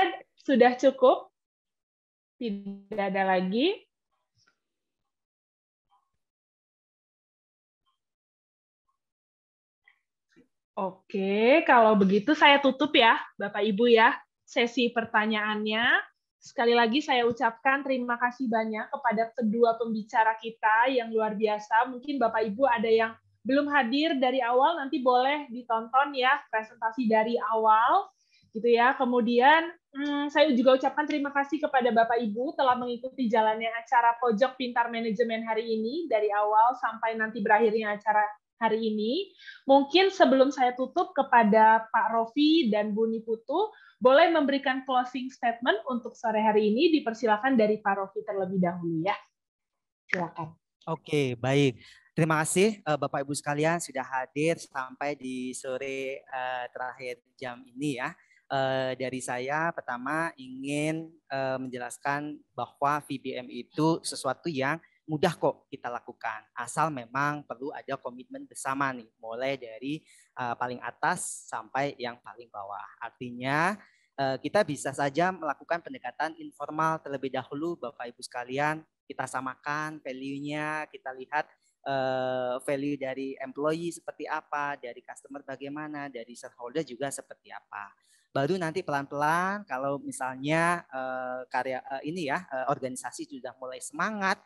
sudah cukup. Tidak ada lagi. Oke, kalau begitu saya tutup ya, Bapak Ibu ya, sesi pertanyaannya. Sekali lagi saya ucapkan terima kasih banyak kepada kedua pembicara kita yang luar biasa. Mungkin Bapak Ibu ada yang belum hadir dari awal, nanti boleh ditonton ya presentasi dari awal, gitu ya. Kemudian saya juga ucapkan terima kasih kepada Bapak Ibu telah mengikuti jalannya acara Pojok Pintar Manajemen hari ini dari awal sampai nanti berakhirnya acara hari ini. Mungkin sebelum saya tutup kepada Pak Rofi dan Bu Niputu, boleh memberikan closing statement untuk sore hari ini. Dipersilakan dari Pak Rofi terlebih dahulu ya. Silakan. Oke, baik. Terima kasih Bapak Ibu sekalian sudah hadir sampai di sore terakhir jam ini ya. Dari saya pertama ingin menjelaskan bahwa VBM itu sesuatu yang mudah kok kita lakukan, asal memang perlu ada komitmen bersama nih, mulai dari paling atas sampai yang paling bawah. Artinya kita bisa saja melakukan pendekatan informal terlebih dahulu, Bapak Ibu sekalian. Kita samakan value-nya, kita lihat value dari employee seperti apa, dari customer bagaimana, dari shareholder juga seperti apa. Baru nanti pelan-pelan kalau misalnya organisasi sudah mulai semangat,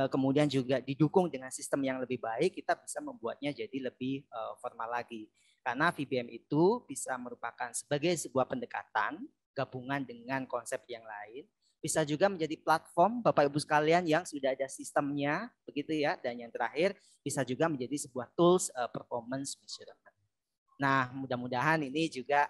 kemudian juga didukung dengan sistem yang lebih baik, kita bisa membuatnya jadi lebih formal lagi. Karena VBM itu bisa merupakan sebagai sebuah pendekatan gabungan dengan konsep yang lain, bisa juga menjadi platform Bapak Ibu sekalian yang sudah ada sistemnya, begitu ya. Dan yang terakhir bisa juga menjadi sebuah tools performance measurement. Nah, mudah-mudahan ini juga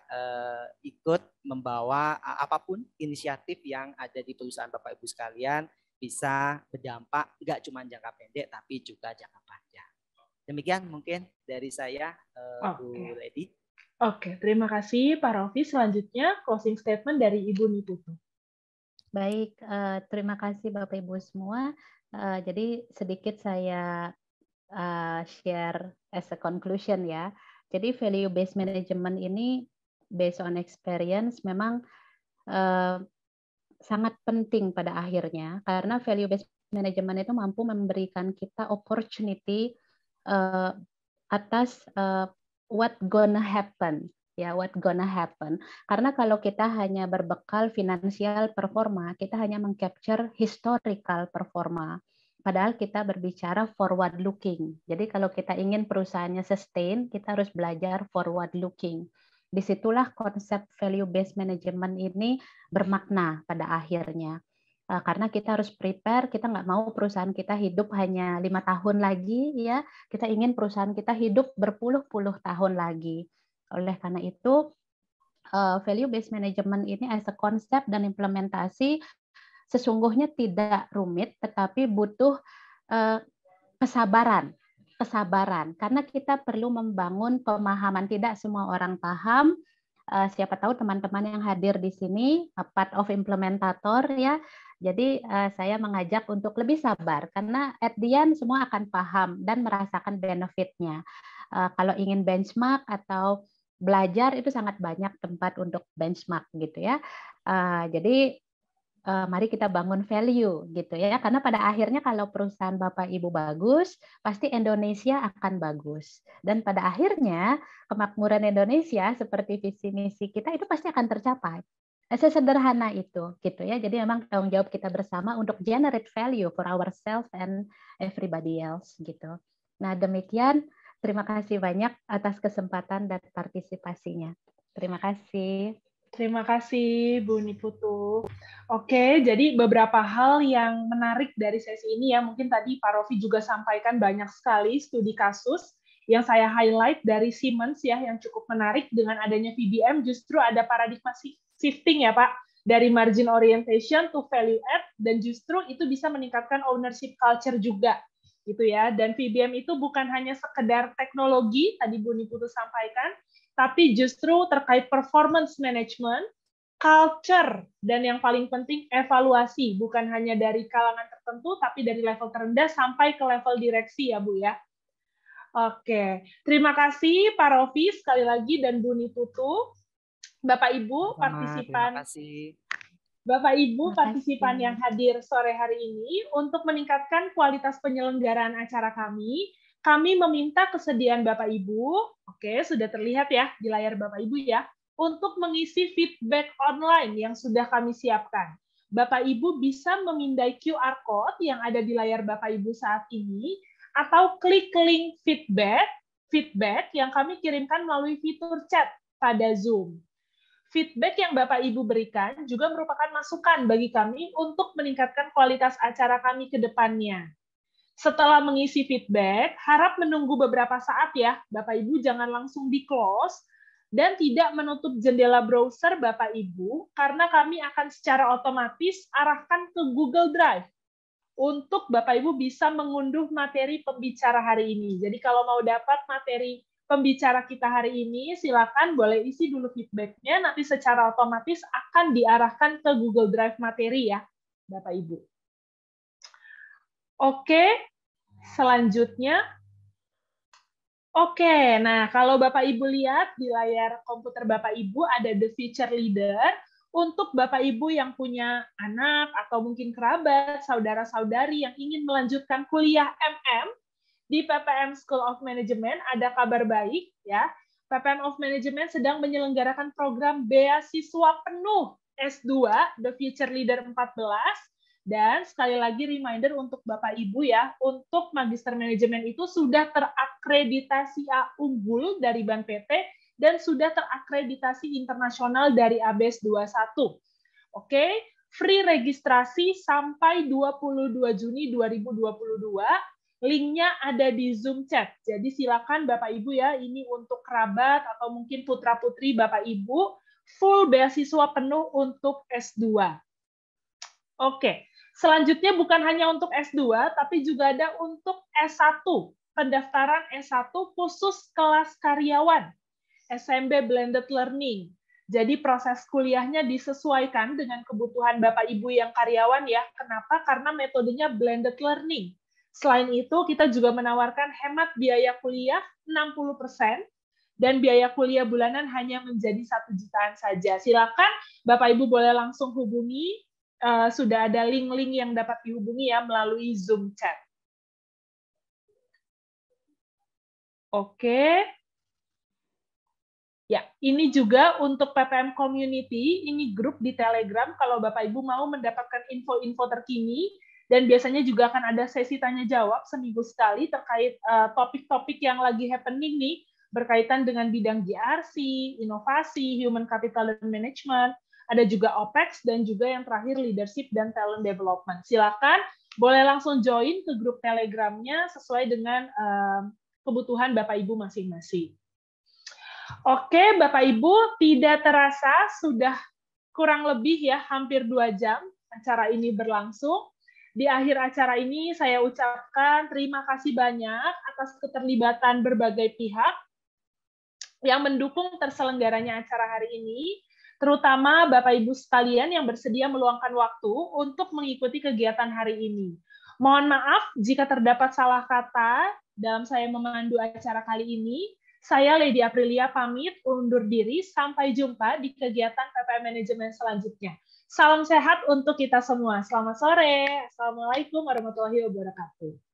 ikut membawa apapun inisiatif yang ada di perusahaan Bapak Ibu sekalian bisa berdampak tidak cuma jangka pendek tapi juga jangka panjang. Demikian mungkin dari saya, Bu Lady. Oke, terima kasih Pak Rofi. Selanjutnya closing statement dari Ibu Niputu. Baik, terima kasih Bapak Ibu semua. Jadi sedikit saya share as a conclusion ya. Jadi value based management ini based on experience memang sangat penting pada akhirnya, karena value based management itu mampu memberikan kita opportunity atas what gonna happen. Ya, what gonna happen. Karena kalau kita hanya berbekal finansial performa, kita hanya mengcapture historical performa. Padahal kita berbicara forward looking. Jadi kalau kita ingin perusahaannya sustain, kita harus belajar forward looking. Disitulah konsep value based management ini bermakna pada akhirnya. Karena kita harus prepare, kita nggak mau perusahaan kita hidup hanya 5 tahun lagi, ya. Kita ingin perusahaan kita hidup berpuluh-puluh tahun lagi. Oleh karena itu, value based management ini as a konsep dan implementasi sesungguhnya tidak rumit, tetapi butuh kesabaran, karena kita perlu membangun pemahaman. Tidak semua orang paham. Siapa tahu teman-teman yang hadir di sini part of implementator ya. Jadi saya mengajak untuk lebih sabar, karena at the end semua akan paham dan merasakan benefitnya. Kalau ingin benchmark atau belajar itu sangat banyak tempat untuk benchmark gitu ya. Jadi mari kita bangun value gitu ya, karena pada akhirnya kalau perusahaan Bapak Ibu bagus, pasti Indonesia akan bagus, dan pada akhirnya kemakmuran Indonesia seperti visi misi kita itu pasti akan tercapai. Sesederhana itu gitu ya. Jadi memang tanggung jawab kita bersama untuk generate value for ourselves and everybody else gitu. Nah, demikian, terima kasih banyak atas kesempatan dan partisipasinya. Terima kasih. Terima kasih Bu Niputu. Oke, jadi beberapa hal yang menarik dari sesi ini ya, mungkin tadi Pak Rofi juga sampaikan banyak sekali studi kasus yang saya highlight dari Siemens ya, yang cukup menarik dengan adanya VBM, justru ada paradigma shifting ya Pak, dari margin orientation to value add, dan justru itu bisa meningkatkan ownership culture juga, gitu ya. Dan VBM itu bukan hanya sekedar teknologi, tadi Bu Niputu sampaikan, tapi justru terkait performance management, culture, dan yang paling penting evaluasi, bukan hanya dari kalangan tertentu, tapi dari level terendah sampai ke level direksi ya Bu ya. Oke, terima kasih Pak Rofi sekali lagi dan Bu Niputu, Bapak Ibu partisipan, Bapak Ibu partisipan yang hadir sore hari ini. Untuk meningkatkan kualitas penyelenggaraan acara kami meminta kesediaan Bapak Ibu, oke sudah terlihat ya di layar Bapak Ibu ya, untuk mengisi feedback online yang sudah kami siapkan. Bapak Ibu bisa memindai QR Code yang ada di layar Bapak Ibu saat ini, atau klik link feedback yang kami kirimkan melalui fitur chat pada Zoom. Feedback yang Bapak Ibu berikan juga merupakan masukan bagi kami untuk meningkatkan kualitas acara kami ke depannya. Setelah mengisi feedback, harap menunggu beberapa saat ya, Bapak Ibu jangan langsung di-close, dan tidak menutup jendela browser Bapak Ibu, karena kami akan secara otomatis arahkan ke Google Drive untuk Bapak Ibu bisa mengunduh materi pembicara hari ini. Jadi kalau mau dapat materi pembicara kita hari ini, silakan boleh isi dulu feedback-nya, nanti secara otomatis akan diarahkan ke Google Drive materi ya, Bapak Ibu. Oke, selanjutnya. Oke, nah kalau Bapak Ibu lihat di layar komputer Bapak Ibu ada The Future Leader. Untuk Bapak Ibu yang punya anak atau mungkin kerabat, saudara-saudari yang ingin melanjutkan kuliah MM di PPM School of Management, ada kabar baik ya. PPM of Management sedang menyelenggarakan program beasiswa penuh S2 The Future Leader 14. Dan sekali lagi reminder untuk Bapak Ibu ya, untuk Magister Manajemen itu sudah terakreditasi A unggul dari Ban PT dan sudah terakreditasi internasional dari ABS 21. Oke, free registrasi sampai 22 Juni 2022. Linknya ada di Zoom chat. Jadi silakan Bapak Ibu ya, ini untuk kerabat atau mungkin putra-putri Bapak Ibu, full beasiswa penuh untuk S2. Oke, selanjutnya bukan hanya untuk S2, tapi juga ada untuk S1. Pendaftaran S1 khusus kelas karyawan. SMB Blended Learning. Jadi proses kuliahnya disesuaikan dengan kebutuhan Bapak Ibu yang karyawan ya. Kenapa? Karena metodenya blended learning. Selain itu, kita juga menawarkan hemat biaya kuliah 60% dan biaya kuliah bulanan hanya menjadi 1 jutaan saja. Silakan Bapak Ibu boleh langsung hubungi. Sudah ada link-link yang dapat dihubungi ya melalui Zoom chat. Oke. Ya, ini juga untuk PPM Community, ini grup di Telegram kalau Bapak Ibu mau mendapatkan info-info terkini, dan biasanya juga akan ada sesi tanya-jawab seminggu sekali terkait topik-topik yang lagi happening nih, berkaitan dengan bidang GRC, inovasi, human capital and management, ada juga OPEX, dan juga yang terakhir leadership dan talent development. Silakan, boleh langsung join ke grup Telegramnya sesuai dengan kebutuhan Bapak Ibu masing-masing. Oke, Bapak Ibu, tidak terasa sudah kurang lebih ya hampir 2 jam acara ini berlangsung. Di akhir acara ini saya ucapkan terima kasih banyak atas keterlibatan berbagai pihak yang mendukung terselenggaranya acara hari ini, terutama Bapak Ibu sekalian yang bersedia meluangkan waktu untuk mengikuti kegiatan hari ini. Mohon maaf jika terdapat salah kata dalam saya memandu acara kali ini. Saya Lady Aprilia pamit undur diri, sampai jumpa di kegiatan PPM Manajemen selanjutnya. Salam sehat untuk kita semua. Selamat sore. Assalamualaikum warahmatullahi wabarakatuh.